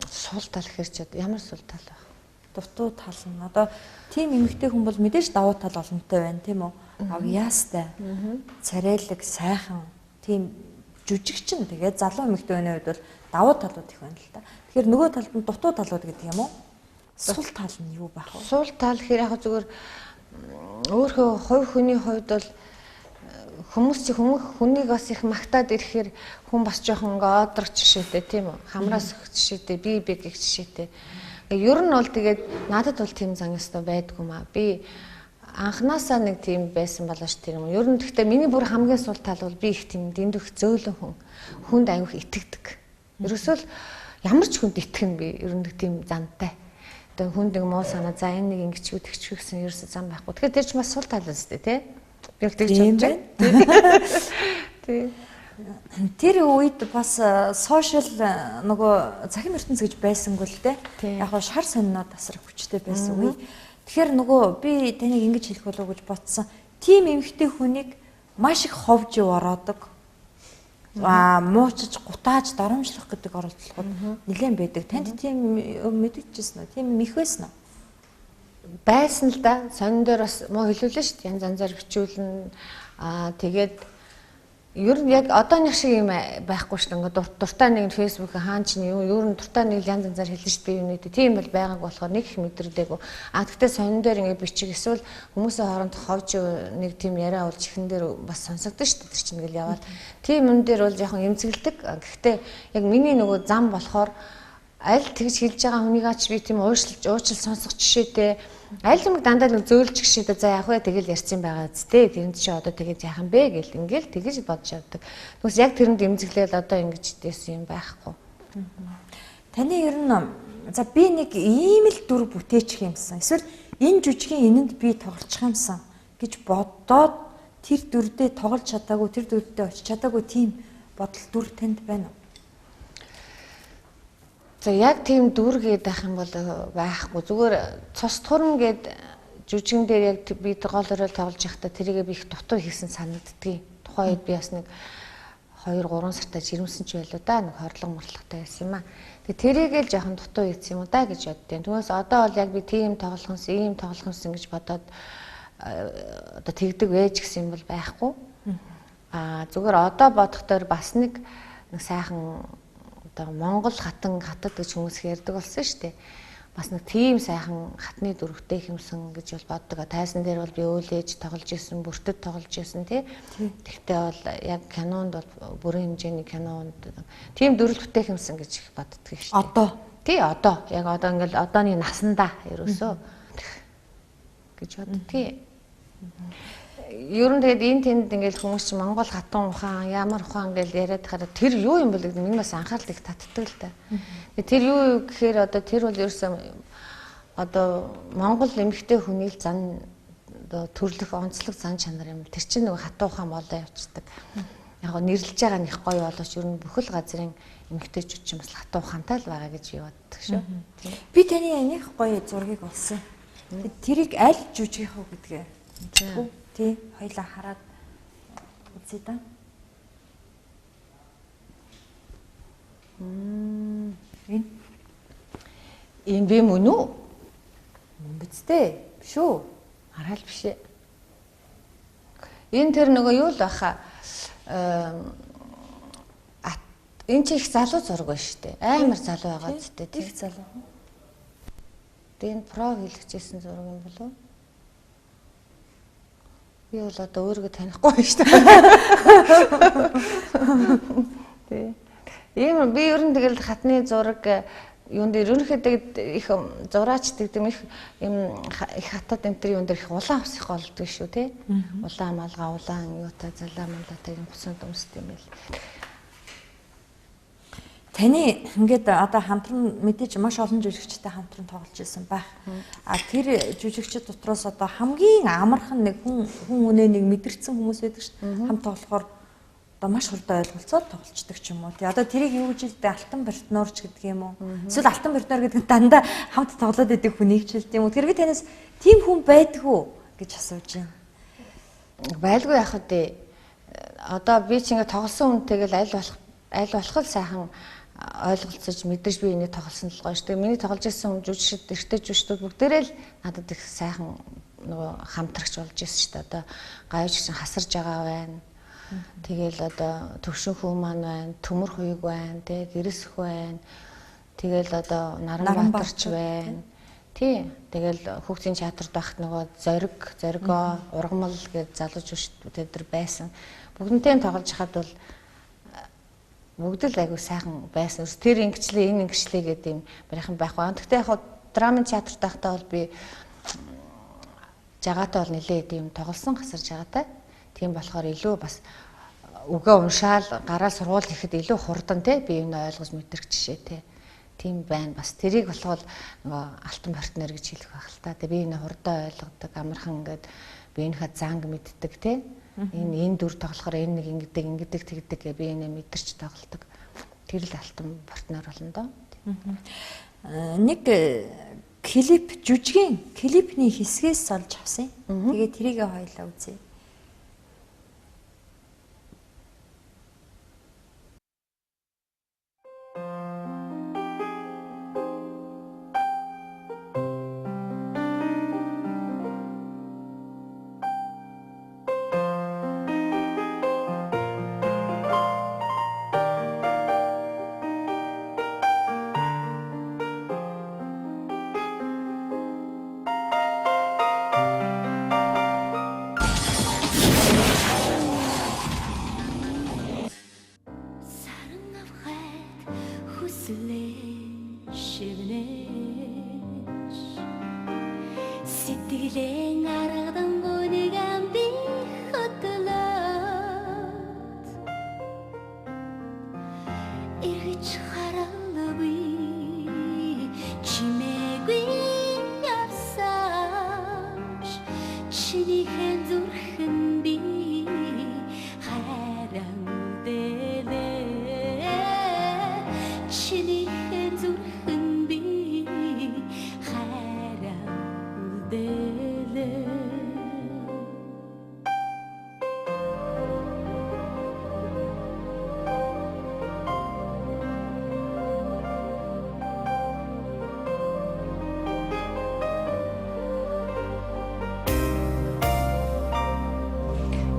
Speaker 8: Сул тал хэрч ямар сул тал вэ?
Speaker 1: Дутуу тал нь одоо тийм эмэгтэй хүн бол мэдээж давуу тал олонтой байна тийм үү? Авьяастай, царайлаг, сайхан, тийм жүжигчин тэгээд залуу эмэгтэй хүний хувьд бол давуу талууд их байна л та. Тэгэхээр нөгөө талд нь дутуу талууд гэдэг юм уу? Сул тал нь юу байх вэ?
Speaker 8: Сул тал гэхээр яг зүгээр өөрөө хувь хүний хувьд бол хүнийг бас их магтаад ирэхээр хүн бас жоохон ингээ одрох жишээтэй тийм үү? Хамраас өгөх жишээтэй, бие гэх жишээтэй. Ер нь бол тэгээд надад бол тийм зан ёстой байдгүй маа. Би анханасаа нэг тийм байсан болооч тэр юм. Ер нь гэхдээ миний бүр хамгийн сул тал бол би их тийм дэндүх зөөлөн хүнд аюух итгэдэг. Ерөөсөө л ямар ч хүнд итгэн би ер нь тийм зантай. Одоо хүнд нэг муу санаа за энэ нэг ингэчүү тэгчүү гэсэн ерөөсөө зам байхгүй. Тэгэхээр тэр ч бас сул тал үстэй тий. Би тэгж бодож байна. Тий.
Speaker 1: Тэр үед бас сошиал нөгөө захим ертөнц гэж байсангүй л дээ. Яг гоо шар сонино тасрах хүчтэй байсан үе. Тэгэхээр нөгөө би таныг ингэж хэлэх болов уу гэж бодсон. Тим эмэгтэй хүнийг маш их ховж ороодог. Муучж гутааж дарамжлах гэдэг оролдлогод нэлээд байдаг. Танд тийм мэдэгчсэн үү? Тийм их байсан уу?
Speaker 8: Байсан л да. Сонин дээр бас муу хэлүүлээ шүү дээ. Янз янзаар бичүүлнэ. Тэгээд ер нь яг одооных шиг юм байхгүй шүү дээ. Ингээд дуртай нэг фэйсбүүк хаан ч юм ер нь дуртай нэг янз янзаар хэлнэ шүү дээ. Юунэд тийм бол байгааг болохоор нэг их мэдрэлтэйгөө. Гэхдээ сонин дээр ингээд бичих эсвэл хүмүүсийн хооронд ховж нэг тийм яриа болж ихэн дээр бас сонсогдсон шүү дээ. Тэр чинь ингээл яваад. Тийм юм дээр бол жоохон эмзэглдэг. Гэхдээ яг миний нөгөө зам болохоор аль тэгж хэлж байгаа хүнийг ач би тийм уучлал сонсох жишээтэй аль юм дандаа нэг зөөлж гişээ за яг вэ тэгэл ярьсан байгаа зү тэрэнд чи одоо тэгээд яах юм бэ гэл ингээл тэгэж бодож явдаг. Тэгвэл яг тэрэнд эмзэглээл одоо ингэж дээсэн юм байхгүй.
Speaker 1: Таны ер нь за би нэг ийм л дүр бүтээчих юмсан. Эсвэл энэ жүжигийн энэнд би тоглочих юмсан гэж бодоод тэр дүрдээ тоглож чадаагүй тэр дүрдээ очиж чадаагүй тийм бодол дүр танд байна уу?
Speaker 8: За яг тийм дүүргээд байх юм бол байхгүй. Зүгээр цус турм гээд жүжигэн дээр яг би гол өрөөл тоглож байхдаа тэрийгээ би их дутуу хийсэн санагддгийг. Тухайн үед би бас нэг 2-3 сартаа жирэмсэн ч байлоо да. Нэг хорлон морлогтой байсан юм аа. Тэгээ тэрийгээ л жоохон дутуу хийсэн юм уу да гэж боддیں۔ Түүнээс одоо бол яг би тийм тоглохонс, ийм тоглохонс гэж бодоод одоо тэгдэг вэж гэсэн юм бол байхгүй. Зүгээр одоо бодохоор бас нэг сайхан Монгол хатад гэж хүмүүс ярьдаг болсон шүү дээ. Бас нэг тийм сайхан хатны дүрхтэй хэмсэн гэж бол боддог. Тайсан дээр бол би өөлөж тоглож исэн, бүртэд тоглож исэн тий. Тэгтээ бол яг кинонд бол бүрэн хэмжээний кинонд тийм дүрлэгтэй хэмсэн гэж их боддог шүү дээ.
Speaker 1: Одоо
Speaker 8: тий одоо яг одоо ингээл одооний насандаа ерөөсөө гэж боддгийг. Ер нь тэгээд энэ тэнд ингээл хүмүүс чинь Монгол хатан ухаан ямар ухаан гэж яриад хараа тэр юу юм бэ гэдэг миний бас анхаарал их татдаг л та. Тэр юу гэхээр одоо тэр бол ерөөсөө одоо Монгол эмэгтэй хүний л зан одоо төрлөх онцлог зан чанар юм. Тэр чинь нэг хатан ухаан болоо явцдаг. Яг го нэрлэж байгаа нь их гоё болооч ер нь бүхэл газрын эмэгтэйчүүд чинь бас хатан ухаантай л байгаа гэж би боддог шүү.
Speaker 1: би таны аних гоё зургийг олсон. Тэрийг аль жүжигийнх үү гэдгээ. Тий, хоёлаа хараад үзье да.
Speaker 8: Энэ би мөн үү?
Speaker 1: Бицтэй биш үү?
Speaker 8: Арай л биш ээ. Энэ тэр нөгөө юу л баха энэ чи их залуу зураг байна шүү дээ. Амар залуу байгаа ч гэдэг.
Speaker 1: Тэг залуу.
Speaker 8: Тэгээд про хийлгэжсэн зураг юм болов уу? Би бол одоо өөрийгөө танихгүй байна шүү дээ. Ийм би ер нь тэгэл хатны зураг юунд ерөнхийдөө их зураач гэдэг юм их хатад энэ төр юунд их улаан ус их болдгоо шүү тий. Улаан малгай улаан юутай залаа мандаатай юм хусан өмсд юм байл.
Speaker 1: Таны ингээд одоо хамтран мэдээж маш олон жүжигчтэй хамтран тоглож ирсэн байх. Тэр жүжигчид дотроос одоо хамгийн амархан нэг хүн үнэ нэг мэдэрсэн хүмүүс байдаг шүү дээ. Хамт тоглохоор одоо маш хурдан ойлголцоод тоглолцдог ч юм уу. Одоо тэрийг юу гэж хэлдэг алтан партнерч гэдэг юм уу? Эсвэл алтан партнер гэдэг нь дандаа хамт тоглоод идэг хүнийг ч хэлдэг юм уу? Тэр би танаас тийм хүн байдгүй гэж асууж байна.
Speaker 8: Байлгүй яах вэ? Одоо би ч ингээд тоглосон хүнтэйгэл аль болох л сайхан ойлголцож мэдэрч би энийг тоглосон л гоё шүү дээ. Миний тоглож ирсэн жүжигчид, эртний жүжигчдүүд бүгдээрээ л надад их сайхан нөгөө хамтрагч болж ирсэн шүү дээ. Одоо гайвч чинь хасарж байгаа байна. Тэгэл одоо төвшин хүү маань байна, төмөр хуйг байна, тэ гэрсэх байна. Тэгэл одоо Наранбаатарч байна. Тий. Тэгэл хүүхдийн театрт байхад нөгөө зоригоо, ургамал гэж залууч жүжигчдүүд тэр байсан. Бүгднтэй тоглож хахад бол бүгд л айгу сайхан байсан. Тэр ингэчлээ, энэ ингэчлээ гэдэг юм барайхан байхгүй. Тэгтээ яг драмын театрт байхдаа бол би жагаатай бол нэлээд юм тоглосон гасарж байгаатай. Тийм болохоор илүү бас үгээ уншаал гараа сургууль ихэд илүү хурдан те би энэ ойлгож мэдрэх жишээ те. Тийм байна. Бас тэрийг болохоор нөгөө алтан партнер гэж хэлэх байх л та. Тэгээ би энэ хурдан ойлгодог, амархан ингээд би энэхэ занг мэддэг те. Энэ дүр тоглохоор энэ нэг ингэдэг тэгдэг гэ би энэ мэдэрч тоглодог. Тэр л алтан партнер болно доо.
Speaker 1: Нэг клип жүжигийн клипний хэсгээс олж авсан. Тэгээ тэрийг хоёлаа үзье.
Speaker 9: Сэтгэлэн аргадан бүнийг амби хөтлөөд эргэж харалгүй чимээгүй явсааш чинийхэн зүрхэн би харагдэлээ чинийхэн зүрхэн би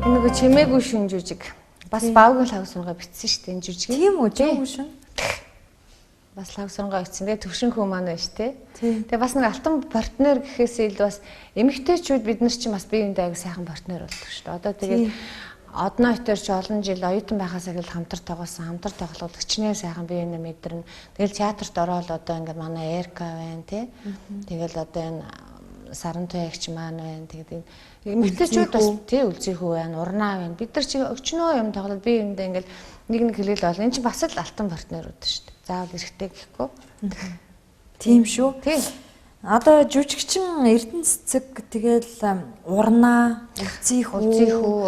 Speaker 8: Нэг чимээгүй шүн жүжиг. Бас баавгийн лав сургаа бичсэн шүү дээ энэ жүжиг.
Speaker 1: Тийм үү? Чимээгүй шүн.
Speaker 8: Бас лав сургаа бичсэн. Тэгээ төвшин хүү маань байна шүү дээ. Тэгээ бас нэг алтан партнер гэхээсээ илүү бас эмэгтэйчүүд бид нар чинь бас биеиндээ аяг сайхан партнер болдог шүү дээ. Одоо тэгээд одноо өтөр чи олон жил оюутан байхаас эхэл хамтар тоглосон, хамтар тоглоод өчнээ сайхан биеиндээ мэдэрнэ. Тэгэл театрт ороод одоо ингээд манай Эрка байна тий. Тэгэл одоо энэ Сарантай ягч маань байна. Тэгээд эмэгтэйчүүд бас тий үлзийхүү байна, урнаа байна. Бид нар чи өчнөө юм тоглоод биеиндээ ингээд нэг хэлэл бол энэ чи бас л алтан партнерууд шүү дээ. Заавал эрэхтэй гэхгүй.
Speaker 1: Тийм шүү.
Speaker 8: Тийм.
Speaker 1: Одоо жүжигчин Эрдэнэ цэцэг тэгэл урнаа, үлзийхүү,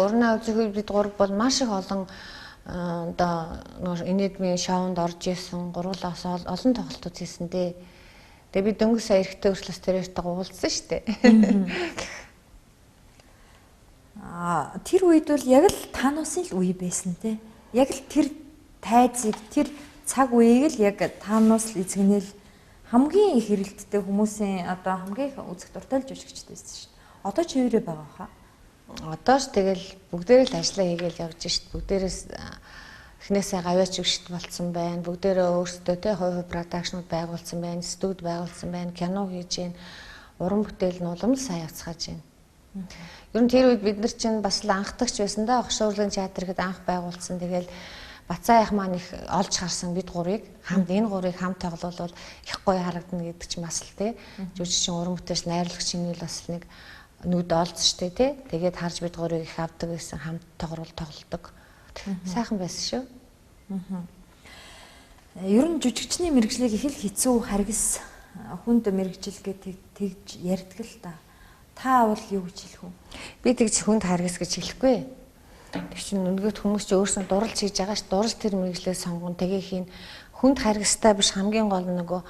Speaker 8: урнаа үлзийхүү бид гурав бол маш их олон одоо инэдмийн шоунд орж исэн, гурлаас олон тоглолтууд хийсэн дээ. Тэгээ би дөнгөж сая эрэхтэй өршлөс тэрээртэй уулзсан шүү дээ.
Speaker 1: Тэр үед бол яг л таануусын л үе байсан те. Яг л тэр тайзыг, тэр цаг үеийг л яг таануус л эзэгнэл хамгийн их хэрэлттэй хүмүүсийн одоо хамгийн их үзэх дуртай л жүжигчтэй байсан шүү дээ. Одоо ч хэвээрээ байгаа хаа.
Speaker 8: Одоо ч тэгэл бүгдээрээ л ажиллаа хийгээл явж шít. Бүгдээрээс эхнээсээ гавьяач өгшт болцсон байна. Бүгдээрээ өөрсдөө те хувь продакшнууд байгуулсан байна, студ байгуулсан байна, кино хийж байна. Уран бүтээл нь улам сайн явцгааж байна. Ер нь тэр үед бид нар чинь бас л анхдагч байсан да. Огшоо урлагийн театр гэд анх байгуулсан. Тэгэл Бацаа ах маань их олж харсан бид гурыг хамт энэ гурыг хамт тоглуулвал их гоё харагдана гэдэг чинь бас л тий. Жүжигчин уран бүтээлч найруулагч шинэл бас нэг нүд олж штэ тий. Тэгээд харж бид гурыг их авдаг гэсэн хамт тоглолдог. Сайхан байсан шүү.
Speaker 1: Ер нь жүжигчний мэргэжлийг их л хэцүү харгас хүнд мэргэжил гэж тэгж ярьдаг л та. Та бол юу гэж хэлэх вэ?
Speaker 8: Би тэгж хүнд харгас гэж хэлэхгүй. Тэг чинь нөгөөд хүмүүс ч өөрсдөө дурлж хийж байгаа ш. Дурлж тэр мэргэжлээ сонгон тэгээ хийн хүнд харгастай биш хамгийн гол нөгөө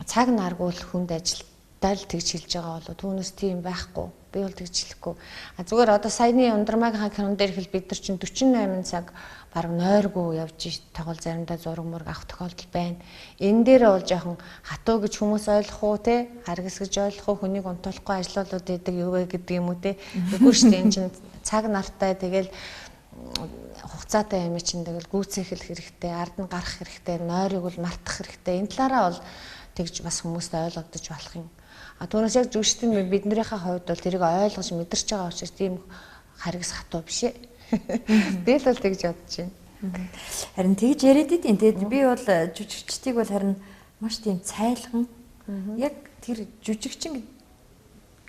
Speaker 8: цаг наргуул хүнд ажилдаа л тэгж хэлж байгаа болоо түүнээс тийм байхгүй. Би бол тэгж хэлэхгүй. Зүгээр одоо саяны Ундрмаагийн кинон дээр хэл бид нар чинь 48 цаг бараг нойргүй явж тоглол заримдаа зураг мураг авах тохиолдол байна. Энэ дээр бол жоохон хатуу гэж хүмүүс ойлгох уу те? Харгас гэж ойлгох уу? Хүнийг унтуулахгүй ажлуулууд идэг юу вэ гэдэг юм уу те? Үгүй шүү дээ. Энэ чинь цаг нартай тэгэл хугацаатай юм чинь тэгэл гүйцээх хэрэгтэй, ард нь гарах хэрэгтэй, нойрыг бол мартах хэрэгтэй. Энэ талаараа бол тэгж бас хүмүүст ойлгогдож болох юм. Түүнээс яг жүжигчдийн биднэрийнхээ хувьд бол тэрийг ойлгож мэдэрч байгаа учраас тийм харгас хатуу биш ээ. Би л тэгж бодож байна.
Speaker 1: Харин тэгж яриад идэв. Тэгээд би бол жүжигчдийг бол харин маш тийм цайлган Яг тэр жүжигчин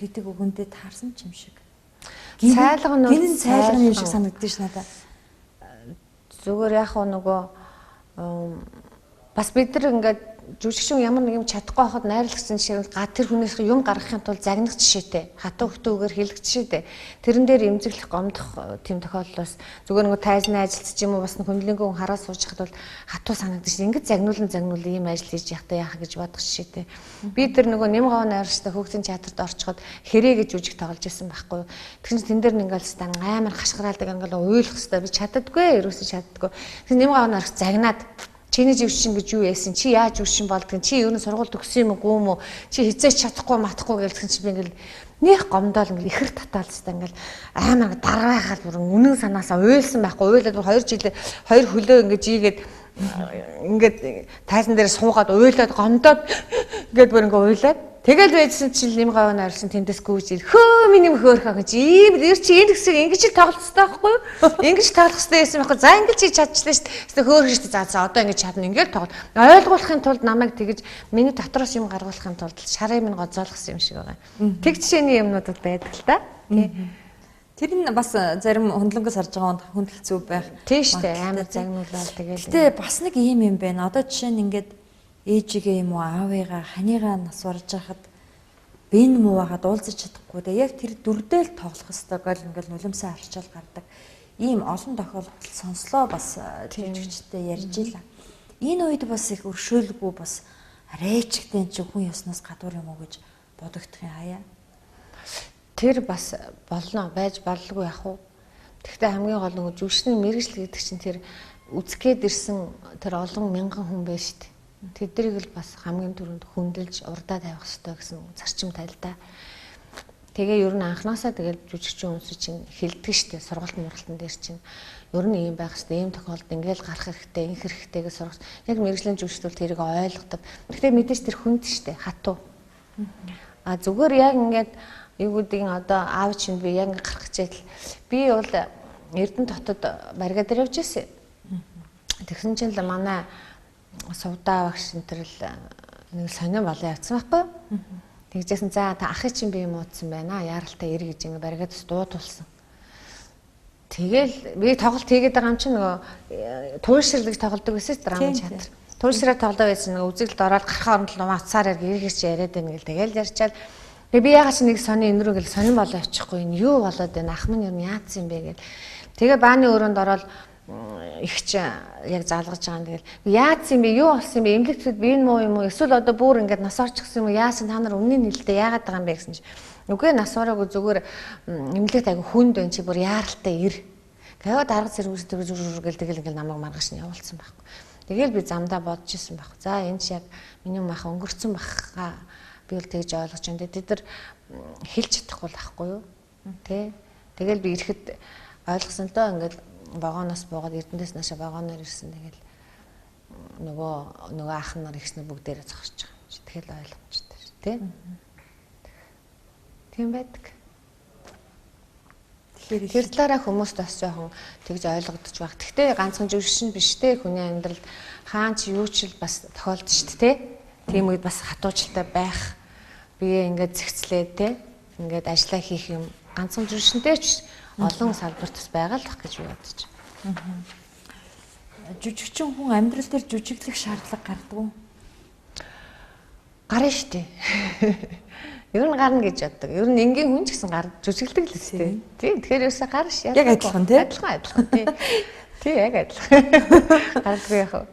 Speaker 1: гэдэг үгэндээ таарсан ч юм шиг.
Speaker 8: Цайлган нь
Speaker 1: гинэн цайлган юм шиг санагдаж ш надад.
Speaker 8: Зүгээр яг нөгөө бас бид нар ингээд жүжигчин ямар нэг юм чадахгүй байхад найрлагчсан шиг тэр хүнээс юм гаргахын тулд загнах жишээтэй хатуу хөтөөгөр хэлэх жишээтэй тэрэн дээр эмзэглэх гомдох тийм тохиолдлоос зүгээр нөгөө тайзны ажилтч юм уу бас хүндлэнгүй хүн хараад сууж хахад бол хатуу санагдаж ингэж загнуулан ийм ажил хийж яхтаа яах гэж бодох жишээтэй би тэр нөгөө нэм гав найрагчтай хүүхдийн театрт орчход хэрэг гэж жүжиг тоглож байсан байхгүй тэгсэн чинь тэн дээр нэг ингээл стан амар хашгираалдаг ингээл уйлах хэвээр би чаддаггүй ерөөсөө чаддаггүй тэгсэн нэм гав найрагч загнаад чиний жившин гэж юу яасан чи яаж жившин болдгийг чи ер нь сургууль төгсөн юм уу гүм үү чи хизээч чадахгүй матахгүй гэлсэн чи би ингээл нэх гомдоол ингээл ихэр татаалцтай ингээл амар дараагаад бүр үнэн санаасаа уйлсан байхгүй уйлаад 2 жил 2 хөлөө ингээд жигээд ингээд тайзан дээр суугаад уйлаад гомдоод ингээд бүр ингээд уйлаад тэгэл байжсэн чинь нэм гав найрсан тэндээс гүйж хөө миний хөөхөө гэж ийм чи энэ хэсэг ингэж тоглоцтой байхгүй ингэж тоглох хэрэгтэй байсан байхгүй за ингэж чи чадчихлаа шүү дээ хөөх шүү дээ за одоо ингэж чадна ингээд тоглол ойлгуулахын тулд намайг тэгэж миний дотроос юм гаргуулахын тулд шарын минь гоцоолгосон юм шиг байгаа тэг жишээний юмнуудад байдаг л та
Speaker 1: тэр нь бас зарим хөндлөнгөөс харж байгаа хүнд хэцүү байх
Speaker 8: тийм шүү дээ амар загнуулаад тэгэл
Speaker 1: гэтээ бас нэг юм байна одоо жишээ нь ингээд ээжигээ юм уу аавыгаа ханигаа нас барж байхад бэн муугаад уулзаж чадахгүй дээ яг тэр дүрдэл тоглох хэвээр гол ингээл нулимсаа арчаал гардаг ийм олон тохиолдол сонслоо бас жүжигчтэй ярьж ийла энэ үед бас их өршөөлгүй бас рээчгтэн чи хүн ёсноос гадуур юм уу гэж бодогдох юм хаяа
Speaker 8: тэр бас болно байж боллгүй яг уу тэгвэл хамгийн гол нь жүжигчний мэргэжил гэдэг чинь тэр үзгээд ирсэн тэр олон мянган хүн байж шүү дээ тэднийг л бас хамгийн түрүүнд хөндлөж урдаа тавих хэрэгтэй гэсэн зарчим тайлдаа. Тэгээ ер нь анханасаа тэгэл жүжигчин хүмүүс чинь хэлдэг штеп сургалт мургалтан дээр чинь ер нь ийм байх штеп ийм тохиолдолд ингээл гарах хэрэгтэй инх хэрэгтэй гэж сургалт яг мэрэгжлийн жүжигчдүүд тэрийг ойлгодог. Гэхдээ мэдээж тэр хүнд штеп хатуу. А зүгээр яг ингээд юу гэдгийг одоо аав чинь би яг гарах гэжэл би бол Эрдэнэ дотод барига дээр явж ирсэн. Тэгсэн чинь л манай сувдаа багш энтерл нэг сонин болоо явцсан байхгүй. Тэгжсэн за та ахыг чинь би юм уудсан байна. Яаралтай ир гэж ингээ баригад дуу тулсан. Тэгэл би тоглолт хийгээд байгаа юм чинь нөгөө туушрал гэж тоглодог байсан драмын театр. Туушрал тоглоо байсан нөгөө үзэгдэлд ороод гарахаа оронд л мацаар иргэж яриад байна гэл тэгэл ярьчаал. Тэгээ би ягаад ч нэг сонин энэ рүү гэл сонин болоо явчихгүй энэ юу болоод байна ах минь юм яатсан юм бэ гэл. Тэгээ бааны өрөөнд ороод ихч яг заалгаж байгаа юм тэгэл яатсан юм бэ юу болсон юм бэ эмнэлэгчд би энэ муу юм уу эсвэл одоо бүр ингээд нас орчихсан юм уу яасан та нар өмнө нь хэлдэ яагаад байгаа юм бэ гэсэн чи үгүй нас ороогүй зүгээр эмнэлэгт айгу хүнд байна чи бүр яаралтай ир гэвэ дарга зэрэг тэгэл ингээд намайг маргаш нь явуулсан байхгүй тэгэл би замдаа бодож исэн байхгүй за энэ чи яг миний мах өнгөрцөн бахаа би бол тэгж ойлгож байна тэд нар хэлж чадахгүй байхгүй юу тий тэгэл би ирэхэд ойлгосон л доо ингээд вагоноос буугаад Эрдэнэс наашаа вагоноор ирсэн. Тэгэл нөгөө ах нар ихснэ бүгдээрээ зогсож байгаа юм чи. Тэгэл ойлгомжтой шүү, тий? Тийм байдаг. Тэгэхээр тэр талаараа хүмүүс бас жоохон тэгж ойлгодож байх. Гэхдээ ганцхан жүжигчин биш те хүний амьдралд хаан ч юу ч л бас тохиолдож шүү, тий? Тийм үед бас хатуужилтай байх. Бигээ ингээд зэгцлээ те. Ингээд ажиллаа хийх юм ганцхан жүжигчтэй ч олон салбарт бас байгаа л бах гэж бодож байна.
Speaker 1: Жүжигчин хүн амьдрал дээр жүжиглэх шаардлага гардаг уу?
Speaker 8: Гарна шүү дээ. Ер нь гарна гэж боддог. Ер нь энгийн хүн ч гэсэн жүжиглдэг л үстэй. Тийм. Тэгэхээр ерөөсө гарна ш.
Speaker 1: Яг адилхан тий.
Speaker 8: Адилхан тий. Тий яг адилхан. Гардгүй яах вэ?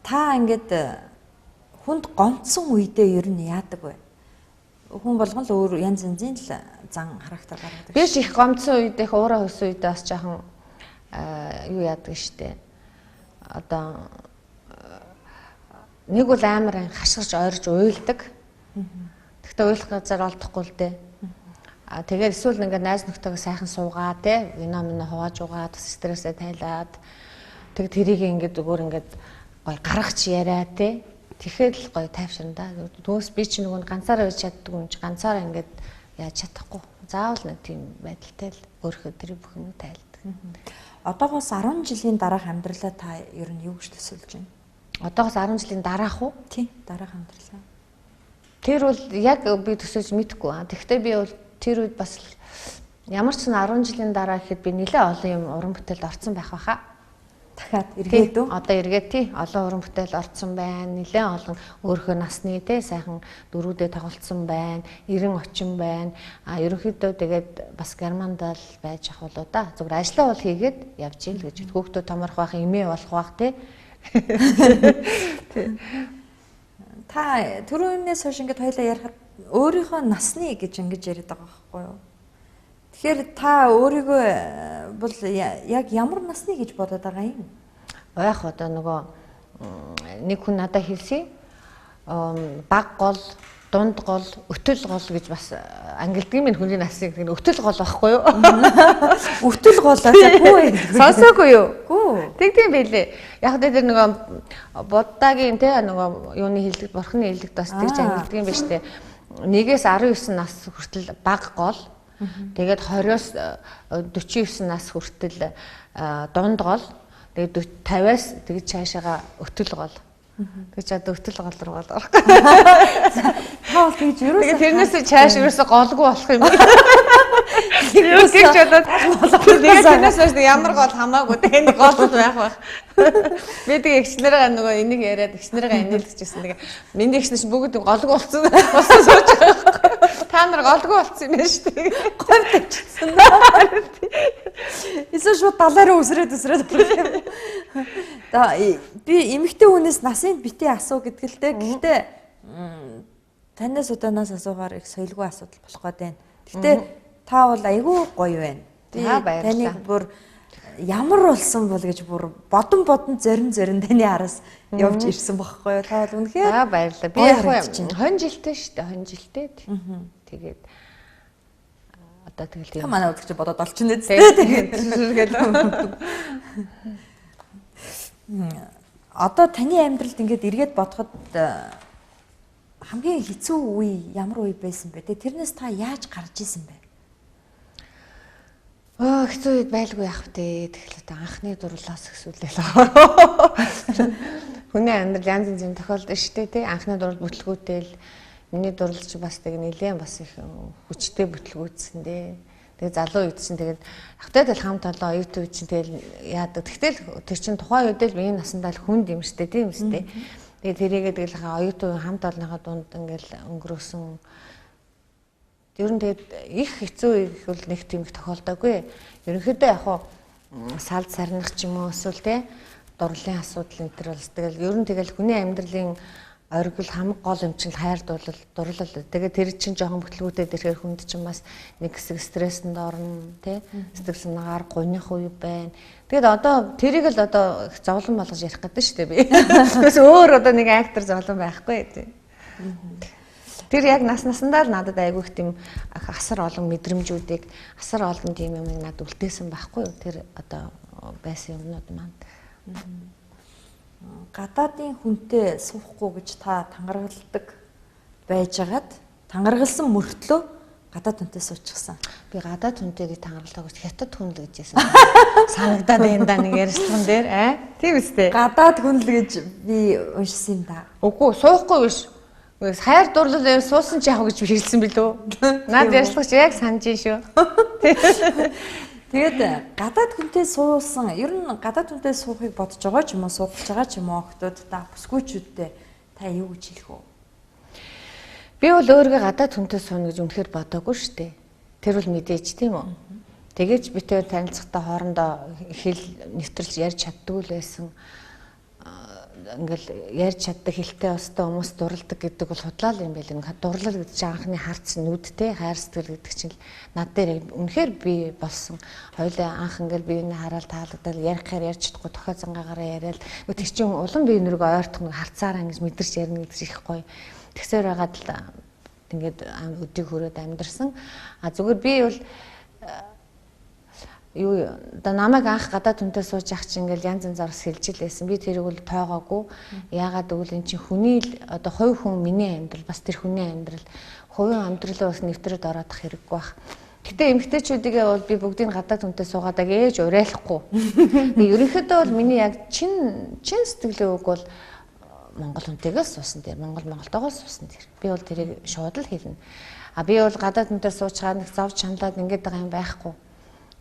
Speaker 1: Та ингээд хүнд гомцсон үедээ ер нь яадаг вэ? Хүн болгон л өөр янз янзын л зан характер гаргадаг.
Speaker 8: Би их гомцсон үед их уураа хөсөн үед бас жоохон юу яадаг штэ. Одоо нэг бол амар хашгирч ойрж уйлдаг. Тэгтээ уйлах газар олдохгүй л дээ. Тэгээд эсвэл ингээд найз нөхдөйгөө сайхан суугаа те вино минь хувааж угаад стрессээ тайлаад тэг тэрийг ингээд өөр ингээд гой гаргач яриа те. Тэгэхээр л гоё тайвширна да. Төөс би чи нөгөө ганцаараа байж чаддаг юм чи ганцаараа ингээд яаж чадахгүй. Заавал нэг тийм байдалтай л өөрөө тэр бүх юм тайлдаг.
Speaker 1: Одоогоос 10 жилийн дараах амьдралаа та ер нь юу гэж төсөөлж байна?
Speaker 8: Одоогоос 10 жилийн дараах уу?
Speaker 1: Тийм, дараахан амьдралаа.
Speaker 8: Тэр бол яг би төсөөж мэдэхгүй аа. Тэгэхдээ би бол тэр үед бас ямар ч 10 жилийн дараа гэхэд би нэлээд олон юм уран бүтээлд орсон байх байхаа.
Speaker 1: Дахиад эргээд үү?
Speaker 8: Одоо эргээд тий олон уран бүтээл орсон байна. Нэлээд олон өөрийнхөө насны тий сайхан дөрүүдээ тоглолцсон байна. 90 очин байна. Ерөнхийдөө тэгээд бас Германд л байж ах болоо да. Зүгээр ажлаа бол хийгээд явж ийн л гэж. Хүүхдүүд томорох байх, эмээ болох байх тий.
Speaker 1: Та түрүүнээс хойш ингээд хоёлаа ярихад өөрийнхөө насны гэж ингэж яриад байгаа байхгүй юу? Тэгэхээр та өөрийгөө бол яг ямар насны гэж бодоод байгаа юм?
Speaker 8: Байх одоо нөгөө нэг хүн надад хэлсэн. Баг гол, дунд гол, өтөл гол гэж бас ангилдаг юм хүний насыг тийм өтөл гол байхгүй юу?
Speaker 1: Өвтөл голоогүй.
Speaker 8: Сонсоогүй юу?
Speaker 1: Гүү.
Speaker 8: Тэгдэм байлээ. Яг тэр нөгөө Буддагийн те нөгөө юуны хэлдэг, бурхны хэлдэг бас тэгж ангилдаг юм ба штэ. 1-ээс 19 нас хүртэл баг гол. Тэгээд 20-оос 49 нас хүртэл дунд гол. Тэгээд 50-аас тэгж цаашаага өтөл гол. Тэгж одоо өтөл гол руу гол орох.
Speaker 1: Та бол тэгж юу вэ?
Speaker 8: Тэгээд тэрнээс цааш ерөөсө голгүй болох юм. Юу гэж бодоод тэгээд тэрнээс хойш ямар гол хамаагүй тэгээд гол байх. Би тэгээд эгчнэрээ нөгөө энийг яриад эгчнэрээ инээлгэжсэн. Тэгээд миний эгчнэр бүгд голгүй болсон. Босоо сууж байгаа. Та нар голгүй болсон юм байна шүү дээ.
Speaker 1: Говь тавьчихсан. Эсвэл шууд далаараа үсрээд байгаа юм. Би эмэгтэй хүнээс насыг битээ асуу гэдгэлтэй. Гэхдээ танаас удаанаас асуугаар их соёлгүй асуудал болох гээд байна. Гэхдээ та бол айгүй гоё байна. Таныг бүр ямар болсон бол гэж бүр бодон зарим таны араас явж ирсэн байхгүй юу? Та бол үнэхээр
Speaker 8: баярлалаа. Би яг хонь жилтэй шүү дээ. Хонь жилтэй. Тэгээд одоо тэгэл
Speaker 1: тийм. Манай үзэгч бодоод олчихно дээ.
Speaker 8: Тэгээд
Speaker 1: одоо таны амьдралд ингээд эргээд бодоход хамгийн хэцүү үе ямар үе байсан бэ? Тэрнээс та яаж гарч исэн бэ?
Speaker 8: Хэцүү үед байлгүй яах вэ? Тэгэл одоо анхны дурлалаас эхсүүлээ л. Хүний амьдрал янз янзын тохиолдсон шүү дээ, тий. Анхны дурлал бүтлгүүтэй л миний дурлалч бас тэг нэлээд бас их хүчтэй бүтлгүүцсэн дээ. Тэгээ залуу үед чинь тэгээд ахтай тэл хамт олоо оюутан үед чинь тэгэл яадаг. Тэгтэл тэр чинь тухайн үед л миний насандаа л хүнд юм шүү дээ, тийм үстэй. Тэгээд тэрийгээ тэгэл оюутан хамт олныхаа дунд ингээл өнгөрөөсөн. Ер нь тэгээд их хэцүү их бол нэг тийм их тохиолдоогүй. Ерөнхийдөө яг хуу салд сарних ч юм уу эсвэл те дурлалын асуудал энэ төр бол тэгэл ер нь тэгэл хүний амьдралын оргил хамаг гол юм чинь хайр дурлал. Тэгээд тэр чинь жоохон бүтлгүүтэй дэрхээр хүнд чинь бас нэг хэсэг стресséнд орно те сэтгэл санаагаар гуйных үе байна. Тэгээд одоо тэрийг л одоо зовлон болгож ярих гэдэг шүү дээ би. Тэгээс өөр одоо нэг актер зовлон байхгүй тий. Тэр яг насандаа л надад айгүй их тийм асар олон мэдрэмжүүдийг асар олон тийм юм надад үлдээсэн байхгүй юу? Тэр одоо байсан юмнууд маань.
Speaker 1: Гадаадын хүнтэй суухгүй гэж та тангаргалдаг байжгаад тангаргалсан мөртлөө гадаад хүнтэй суучихсан.
Speaker 8: Би гадаад хүнтэйгээ тангаргалдаг гэж хятад хүн л гэж яасан. Санагдаад байна да нэг ярилцлаган дээр тийм үстэй.
Speaker 1: Гадаад хүн л гэж би уншсан юм да.
Speaker 8: Үгүй суухгүй биш. Хайр дурлал суусан ч яах гэж хэлсэн билүү? Наад ярьцлагч яг санаж шүү.
Speaker 1: Тэгээд гадаад хүнтэй суусан, ер нь гадаад хүнтэй суухыг бодож байгаа ч юм уу, суугч байгаа ч юм уу охтууд та бүсгүйчүүдтэй та юу гэж хэлэх вэ?
Speaker 8: Би бол өөрийгөө гадаад хүнтэй сууна гэж үнэхээр бодоогүй шүү дээ. Тэр бол мэдээж тийм үү? Тэгэж битээ танилцахтаа хоорондоо хэл нэвтрэлж ярьж чаддгүй л байсан. Ингээл ярьж чаддаг хэлтэй өстой хүмүүс дурладаг гэдэг бол худлаа юм байл. Дурлал гэдэг чинь анхны харц нүдтэй хайр сэтгэл гэдэг чинь над дээр үнэхээр би болсон. Хоёлаа анх ингээл биений хараад таалагдал ярихаар ярьж чадахгүй тохиол зангаагаараа яриад тэр чинь улам бие нүрийг ойртох нэг харцаараа ингэж мэдэрч ярина гэдэг их гоё. Тэгсээр байгаад л ингээд өдийг хөрөөд амьдэрсэн. Зүгээр би бол юу одоо намайг анх гадаад хүнтэй сууж ах чинь ингээл янз янзаар хэлж илээсэн. Би тэрийг бол тоогоогүй. Яагаад гэвэл эн чинь хүний л одоо хувь хүн миний амьдрал бас тэр хүний амьдрал хувийн амьдралаа бас нэвтрээд ороодох хэрэггүй бах. Гэтэ эмгтээчүүдигээ бол би бүгдийг гадаад хүнтэй суугаад ээж урайлахгүй. Би ерөнхийдөө бол миний яг чин сэтгэлийн үг бол Монгол хүнтэйгээс суусан дээр, Монголтойгоос суусан дээр. Би бол тэрийг шууд л хэлнэ. Би бол гадаад хүнтэй суучгаад нэг зовж чанлаад ингэж байгаа юм байхгүй.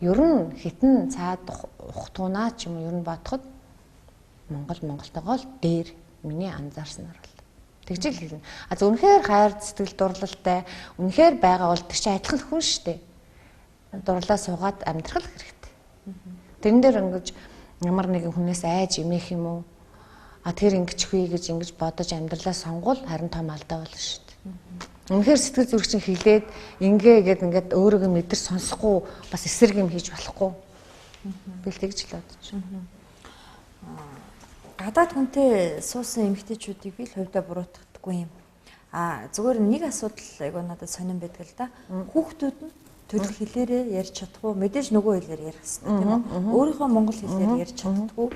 Speaker 8: Ер нь хитэн цаад ухтуунаа ч юм уу ер нь бодоход Монголтойгоо л дээр миний анзаарснаар бол тэгж л хэлнэ. За үнэхээр хайр сэтгэл дурлалтай, үнэхээр байгаа бол тэр чинь адилхан хүн шүү дээ. Дурлаа суугаад амьдрах хэрэгтэй. Тэрэн дээр ингэж ямар нэгэн хүнээс айж имэх юм уу? Тэр ингэчихвээ гэж ингэж бодож амьдралаа сонгуул харин том алдаа болно шүү дээ. Үнэхээр сэтгэл зүрх чинь хилээд ингээд өөрийгөө мэдэр сонсохгүй бас эсрэг юм хийж болохгүй. Би л тэгж л бодож байна.
Speaker 1: Гадаад хүнтэй суусан эмэгтэйчүүдийг би л хувьдаа буруутгахгүй юм. Зүгээр нэг асуудал айгуу надад сонирн байдаг л да. Хүүхдүүд нь төрөл хэлээрээ ярьж чадахгүй, мэдээж нөгөө хэлээр ярих хэрэгтэй тийм үү? Өөрийнхөө монгол хэлээр ярьж чаддаггүй.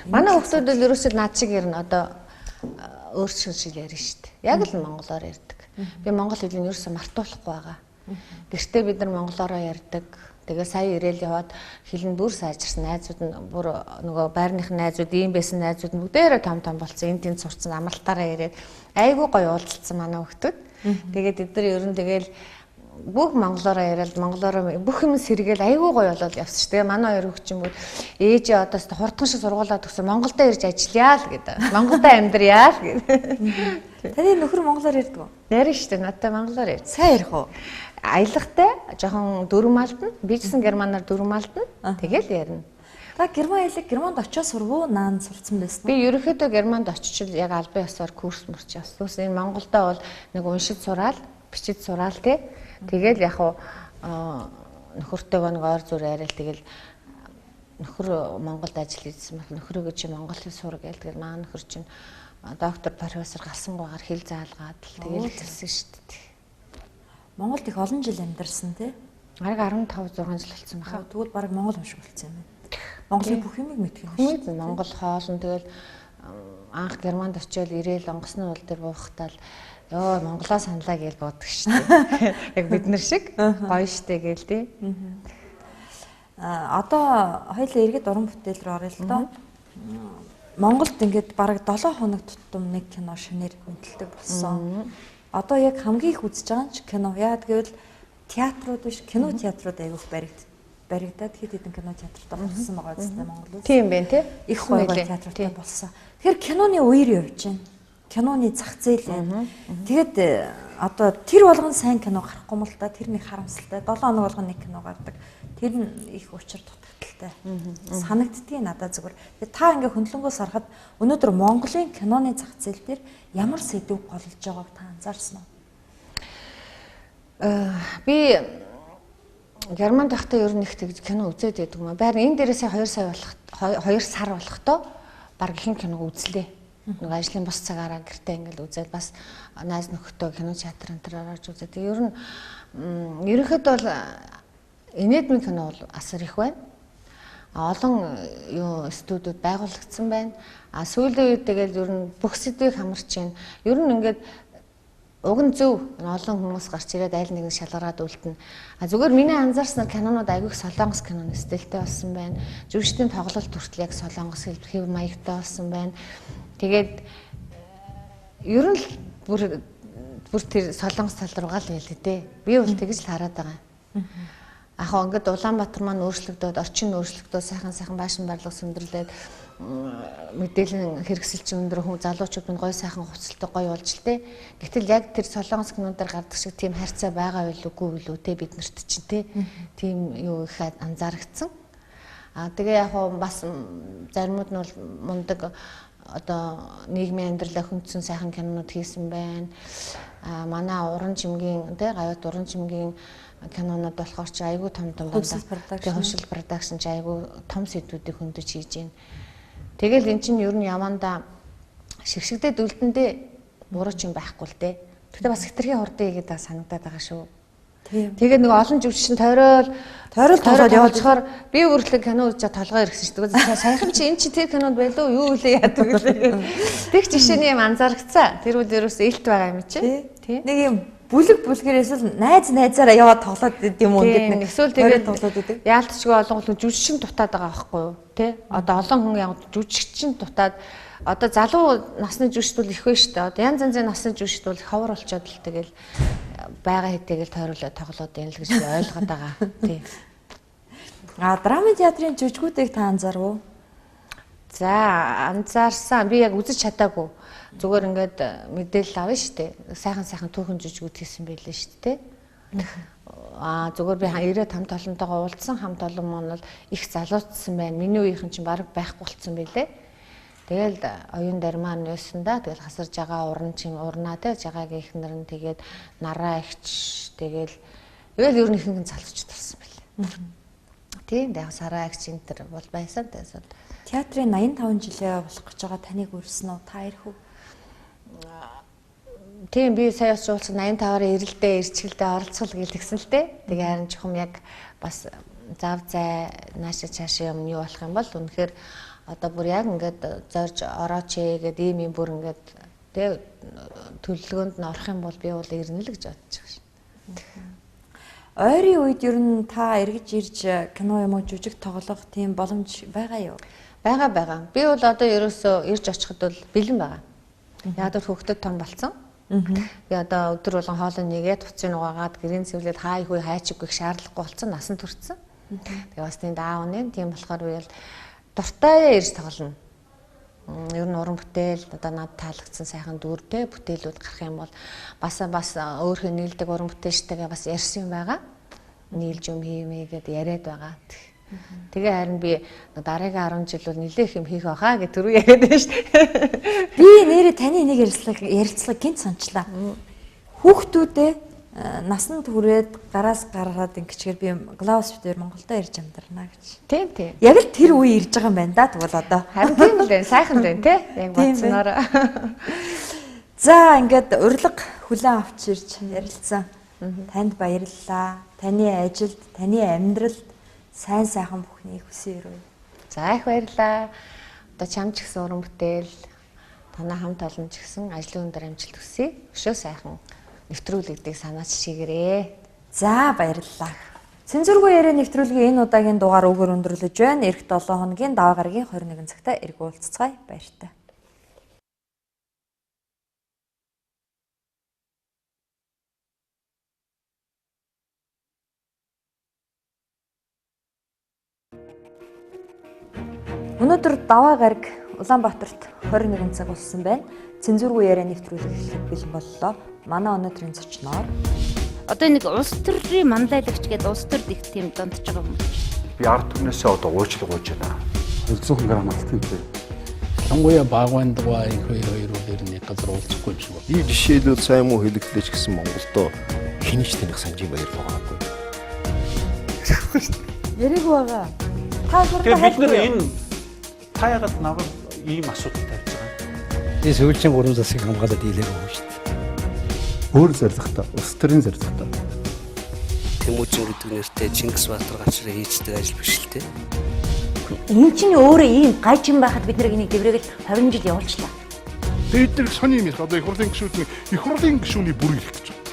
Speaker 8: Манай хүүхдүүд л ерөөсөө над шиг ярина одоо өөрсдөө шиг ярина шүү дээ. Яг л монголоор ярьдаг. Би монгол хэлийг ерөөсөө мартуулахгүй байгаа. Гэртээ бид нар монголоороо ярьдаг. Тэгээ сая ирээл яваад хэлэн бүр сайжирсан найзууд нь бүр нөгөө байрных найзууд ийм байсан найзууд нь бүгдээрээ том болсон. Энд тэнд сурцсан амралтаараа ирээд айгүй гоё уулзсан манай хүүхдүүд. Тэгээд бид нар ер нь тэгэл бүх монголоороо яриад монголоороо бүх юм сэргээл айгүй гоё болоод явсан шүү. Тэгээ манай хоёр хүүхд чинь бүр ээжээ одоо хурдхан шиг сургуулаад төгсөө Монголдо ирж ажиллая л гэдэг. Монголдо амьдрья л гэдэг.
Speaker 1: Таны нөхөр монголоор ярьдаг уу?
Speaker 8: Ярина шүү дээ. Надтай монголоор ярьж.
Speaker 1: Сайн ярих уу?
Speaker 8: Аялагтай жоохон дөрмалтна. Бичсэн германаар дөрмалтна. Тэгэл ярина.
Speaker 1: Та герман хэлийг Германд очиод сурвуу наан сурцсан байсан уу?
Speaker 8: Би ерөнхийдөө Германд очиж яг албан ёсоор курс мөрч явсан. Түс энэ Монголдо бол нэг уншиж сураал, бичиж сураал тий. Тэгэл яг нөхөртөөгөө нэг ойр зүр яриад тэгэл нөхөр Монголд ажил хийсэн бол нөхрөөгөө чи монгол хэл сур гээл тэгэл маа нөхөр чинь доктор профессор галсангуугаар хэл заалгаад л тэгэл хэлсэн шүү дээ.
Speaker 1: Монголд их олон жил амьдарсан тий.
Speaker 8: Ариг 15 6 жил болсон баха.
Speaker 1: Тэгвэл баг монгол юм шиг болсон юм байна. Монголын бүх юмыг мэдэх юм шүү.
Speaker 8: Монгол хоолн тэгэл анх Германд очиод ирээл онгоцны уул дээр буухтаа л ёо монголоо саналаа гэж боддог шүү дээ. Яг бид нар шиг гоё штэ гээл тий.
Speaker 1: Одоо хоёулаа иргэд уран бүтээл рүү орё л доо. Монголд ингээд бараг 7 хоног тутам нэг кино шинээр мэдлэлтэй болсон. Одоо яг хамгийн их үзэж байгаа нь ч кино. Яагаад гэвэл театрууд биш, кино театрууд аягүйх баригдаад хэд хэдэн кино театртай болсон байгаа зү Монголд.
Speaker 8: Тийм байх тий.
Speaker 1: Их гоё театртай болсон. Тэгэхээр киноны үеэр явж байна. Киноны зах зээл байна. Тэгэд одоо тэр болгон сайн кино гарахгүй мэл та тэр нэг харамсалтай. 7 хоног болгон нэг кино гардаг. Тэр нь их учир дутагдaltaй. Санагддгийг надад зүгээр. Тэгээ та ингээ хөндлөнгөөс харахад өнөөдөр Монголын киноны зах зээл дээр ямар сэдв голж байгааг та анзаарсан уу?
Speaker 8: Би Германд байхдаа ер нь их тэгж кино үзээд байдаг юм аа. Байрны энэ дээрээсээ 2 сар болохдоо баг ихэнх киног үзлээ. Нэг ажлын бус цагаараа гэртээ ингээл үзээд бас найз нөхөдөө кино театр энэ орж үзээд. Ер нь ерөнхийдөө бол инээдмийн кино бол асар их байна. Олон студиуд байгуулагдсан байна. Сүүлийн үед тэгэл ер нь бүх сэдвийг хамарч байна. Ер нь ингээд уг нь зөв олон хүмүүс гарч ирээд айл нэг шалгараад үлдэнэ. Зүгээр миний анзаарснаар кинонууд айгүйх солонгос киноны стилтэй болсон байна. Жүжигчдийн тоглолт хүртэл яг солонгос хэв маягтай болсон байна. Тэгээд ер нь бүр тэр солонгос тал руугаа л ялээ дээ. Би бол тэгж л хараад байгаа. Ингээд Улаанбаатар маань өөрчлөгдөөд, орчин өөрчлөгдөөд, сайхан байшин барилга сөндөрлөөд мэдээлэл хэрэгсэлчин өндөр хүн залуучууд нь гоё сайхан хувцалтай гоё болж л дээ. Гэтэл яг тэр солонгос киноноор гардаг шиг тийм харьцаа байгаа үгүй юу те бид нарт чинь те. Тийм юу их анзаарэгдсэн. Тэгээ яг бас заримуд нь бол мундаг одоо нийгмийн амьдралаа хүндсэн сайхан кинонууд хийсэн байна. Манай уран чимгийн те гавьяат уран чимгийн кинонууд болохоор ч айгүй том хөвшил продакшн ч айгүй том сэдвүүдийг хөндөж хийж байна. Тэгэл эн чинь ер нь явандаа шигшигдээд үлдэндээ буруу ч юм байхгүй л дээ. Тэгтээ бас хитрхийн хурдан игээд санагдаад байгаа шүү. Тэгээд нэг олон жүжигчин тойрол тоглоод явуулчихаар би өөрлөг кино үзэж толгой ирсэн шүү дээ. Саяхан чи эн чи тэр кинонд байлуу юу үлээ яадаг лээ. Тэг жишээний юм анзаарчихсан. Тэр үл ерөөс илт байгаа юм чи.
Speaker 1: Нэг юм бүлгэрээс л найзаараа яваад тоглоод идэв юм уу гэдэг нэг
Speaker 8: эсвэл тэгээд тоглоод идэв. Яалтчгүй олон жүжигчин дутаад байгаа байхгүй юу? Тэ? Одоо олон хүн яг жүжигчин дутаад одоо залуу насны жүжигчд бол их байна шүү дээ. Одоо янз янзын насны жүжигчд бол ховор болчоод л тэгэл байгаа хэдийгэл тойруулаад тоглоод байна л гэж би ойлгоод байгаа. Тий.
Speaker 1: Драмын театрын жүжигүүдийг та анзаарав уу?
Speaker 8: За анзаарсан. Би яг үзэж чадаагүй. Зүгээр ингээд мэдээлэл авна шүү дээ. Сайхан түүхэн жүжигүүд хийсэн байлээ шүү дээ. Зүгээр би 95 толонтойгоо уулзсан хамт олон мөн бол их залуучсан байна. Миний үеийнхэн чинь бараг байхгүй болцсон байлээ. Тэгэл оюун дармаа нөөсөндөө тэгэл хасарж байгаа уран чин урнаа те жагагийн ихнэр нь тэгээд нараа ихч тэгэл ер нь ихэнх нь залуучд болсон байлээ. Тийм яг сараа ихч энэ төр бол байсан гэсэн.
Speaker 1: Театрын 85 жилээ болох гэж байгаа таныг үрсэн үү? Та ирэх үү?
Speaker 8: Тийм би сая уулзсан 85-аар ирэлдээ ирчгэлдээ оролцол гэлтгсэн л дээ. Тэгээ харин чухам яг бас зав зай наашаа цаашаа юм юу болох юм бол үнэхээр одоо бүр яг ингээд зорж орооч гээд ийм бүр ингээд тэг төлөвлөгөөнд нь орох юм бол би бол ирнэ л гэж бодож байгаа шин.
Speaker 1: Ойрын үед ер нь та эргэж ирж кино юм уу жүжиг тоглох тийм боломж байгаа юу?
Speaker 8: Байгаа. Би бол одоо ерөөсөө ирж очиход бол бэлэн байгаа. Яг л хөвгөдөд том болсон. Би одоо өдөр болгон хоолой нэгээд туцын угаагаад гэрийн цэвлээд хай хүй хайчиггүй шаардлагагүй болсон насан турцсан. Тэгээ бас тийм даав нэ тийм болохоор би бол дуртай ирж тоглоно. Ер нь уран бүтээл одоо над таалагдсан сайхан дүртэй бүтээлүүд гарах юм бол бас өөрхөн нийлдэг уран бүтээлчтэйгээ бас ярьсан юм байгаа. Нийлж юм хиймээ гэдээ яриад байгаа. Тэгээ харин би дараагийн 10 жил бол нэлээх юм хийх байхаа гэж түрүү яриад байна шүү дээ.
Speaker 1: Би нэрээ таны нэг ярилцлага гинт сончлаа. Хүүхдүүдээ насанд хүрээд гараас гараад ингэчгээр би глаус битээр Монголдо ирж амдарна гэж.
Speaker 8: Тийм.
Speaker 1: Яг л тэр үе ирж байгаа юм байна да тэгвэл одоо.
Speaker 8: Харин тийм л байна. Сайхан байна те. Яг бодсоноор.
Speaker 1: За ингээд урилга хүлээн авч ирж ярилцсан. Танд баярлалаа. Таны ажилд, таны амьдралд сайн сайхан бүхнийг хүсье өрөө.
Speaker 8: За их баярлалаа. Одоо чамч гэсэн уран бүтээл танаа хамт олон ч гэсэн ажлын өндөр амжилт хүсье. Өшөө сайхан нэвтрүүлэгдийг санаач шигээрээ.
Speaker 1: За баярлалаа. Цэнзүргүй яриа нэвтрүүлгийн энэ удаагийн дугаар өгөр өндөрлөж байна. Эх 7 хоногийн даваа гарагийн 21 цагта эргүү уулзцгаая. Баяртай. Өнөөдөр даваа гараг Улаанбаатарт 21 цаг болсон байна. Цэнзүргүй яриа нэвтрүүлэг эхлэх бэлэн боллоо. Манай өнөөдрийн зочноор
Speaker 2: Одоо нэг улс төрийн мандайлагч гэдэг улс төрд их тийм дондж байгаа юм.
Speaker 3: Би ард түмнээсээ одоо уучлал гуйж байна.
Speaker 4: 200 г алтантай. Ялангуяа Багвандгаа энэ хоёр үеэрний газар уулзахгүй юм шиг байна.
Speaker 5: И жишээлбэл сайн муу хэлэхдээ ч гэсэн Монголдо хинэж таних санжийн баяр байгаагүй.
Speaker 1: яриг байгаа. Та
Speaker 3: Тэгээ бид нэр энэ та ягаад намайг ийм асуудал тавьж байгаа?
Speaker 6: Би сүүлчийн 3 засыг хамгаалаад дийлээ өгнө шүү дээ.
Speaker 4: Өөр зоригтой, улс төрийн зоригтой.
Speaker 6: Тэмүүжин гэдэг нэртэй Чингис Баатар гачраа хийждэг ажил биш л дээ.
Speaker 9: Энэ чинь өөрөө ийм гайчин байхад бид нэг дэврээгэл 20 жил явуулчлаа.
Speaker 7: Бид нар сони юм их одоо их хурлын гишүүдний бүр ирэх гэж байна.